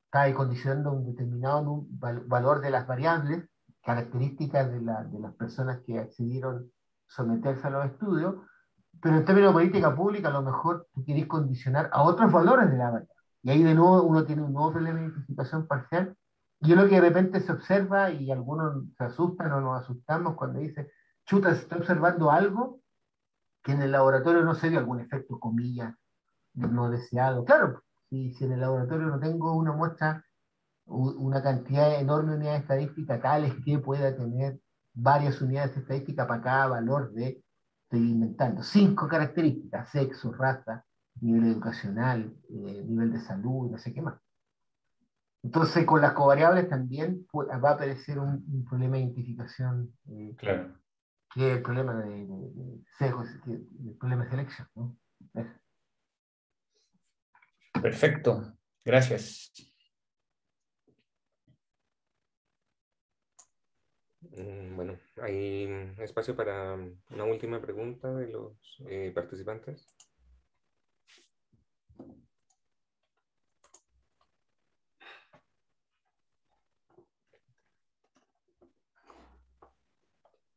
está ahí condicionando un determinado valor de las variables, características de las personas que accedieron a someterse a los estudios, pero en términos de política pública, a lo mejor tú querés condicionar a otros valores de la variable. Y ahí de nuevo uno tiene un nuevo problema de identificación parcial. Y es lo que de repente se observa y algunos se asustan o nos asustamos cuando dice, chuta, se está observando algo que en el laboratorio no se dio algún efecto, comillas, no deseado. Claro, si en el laboratorio no tengo una muestra, una cantidad enorme de unidades estadísticas tales que pueda tener varias unidades estadísticas para cada valor de, estoy inventando, 5 características: sexo, raza, nivel educacional, nivel de salud, no sé qué más. Entonces, con las covariables también va a aparecer un problema de identificación, Claro. que es el problema de sesgo, el problema de selección, ¿no? Perfecto. Gracias. Bueno, hay espacio para una última pregunta de los participantes.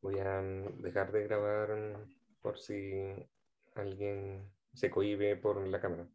Voy a dejar de grabar por si alguien se cohíbe por la cámara.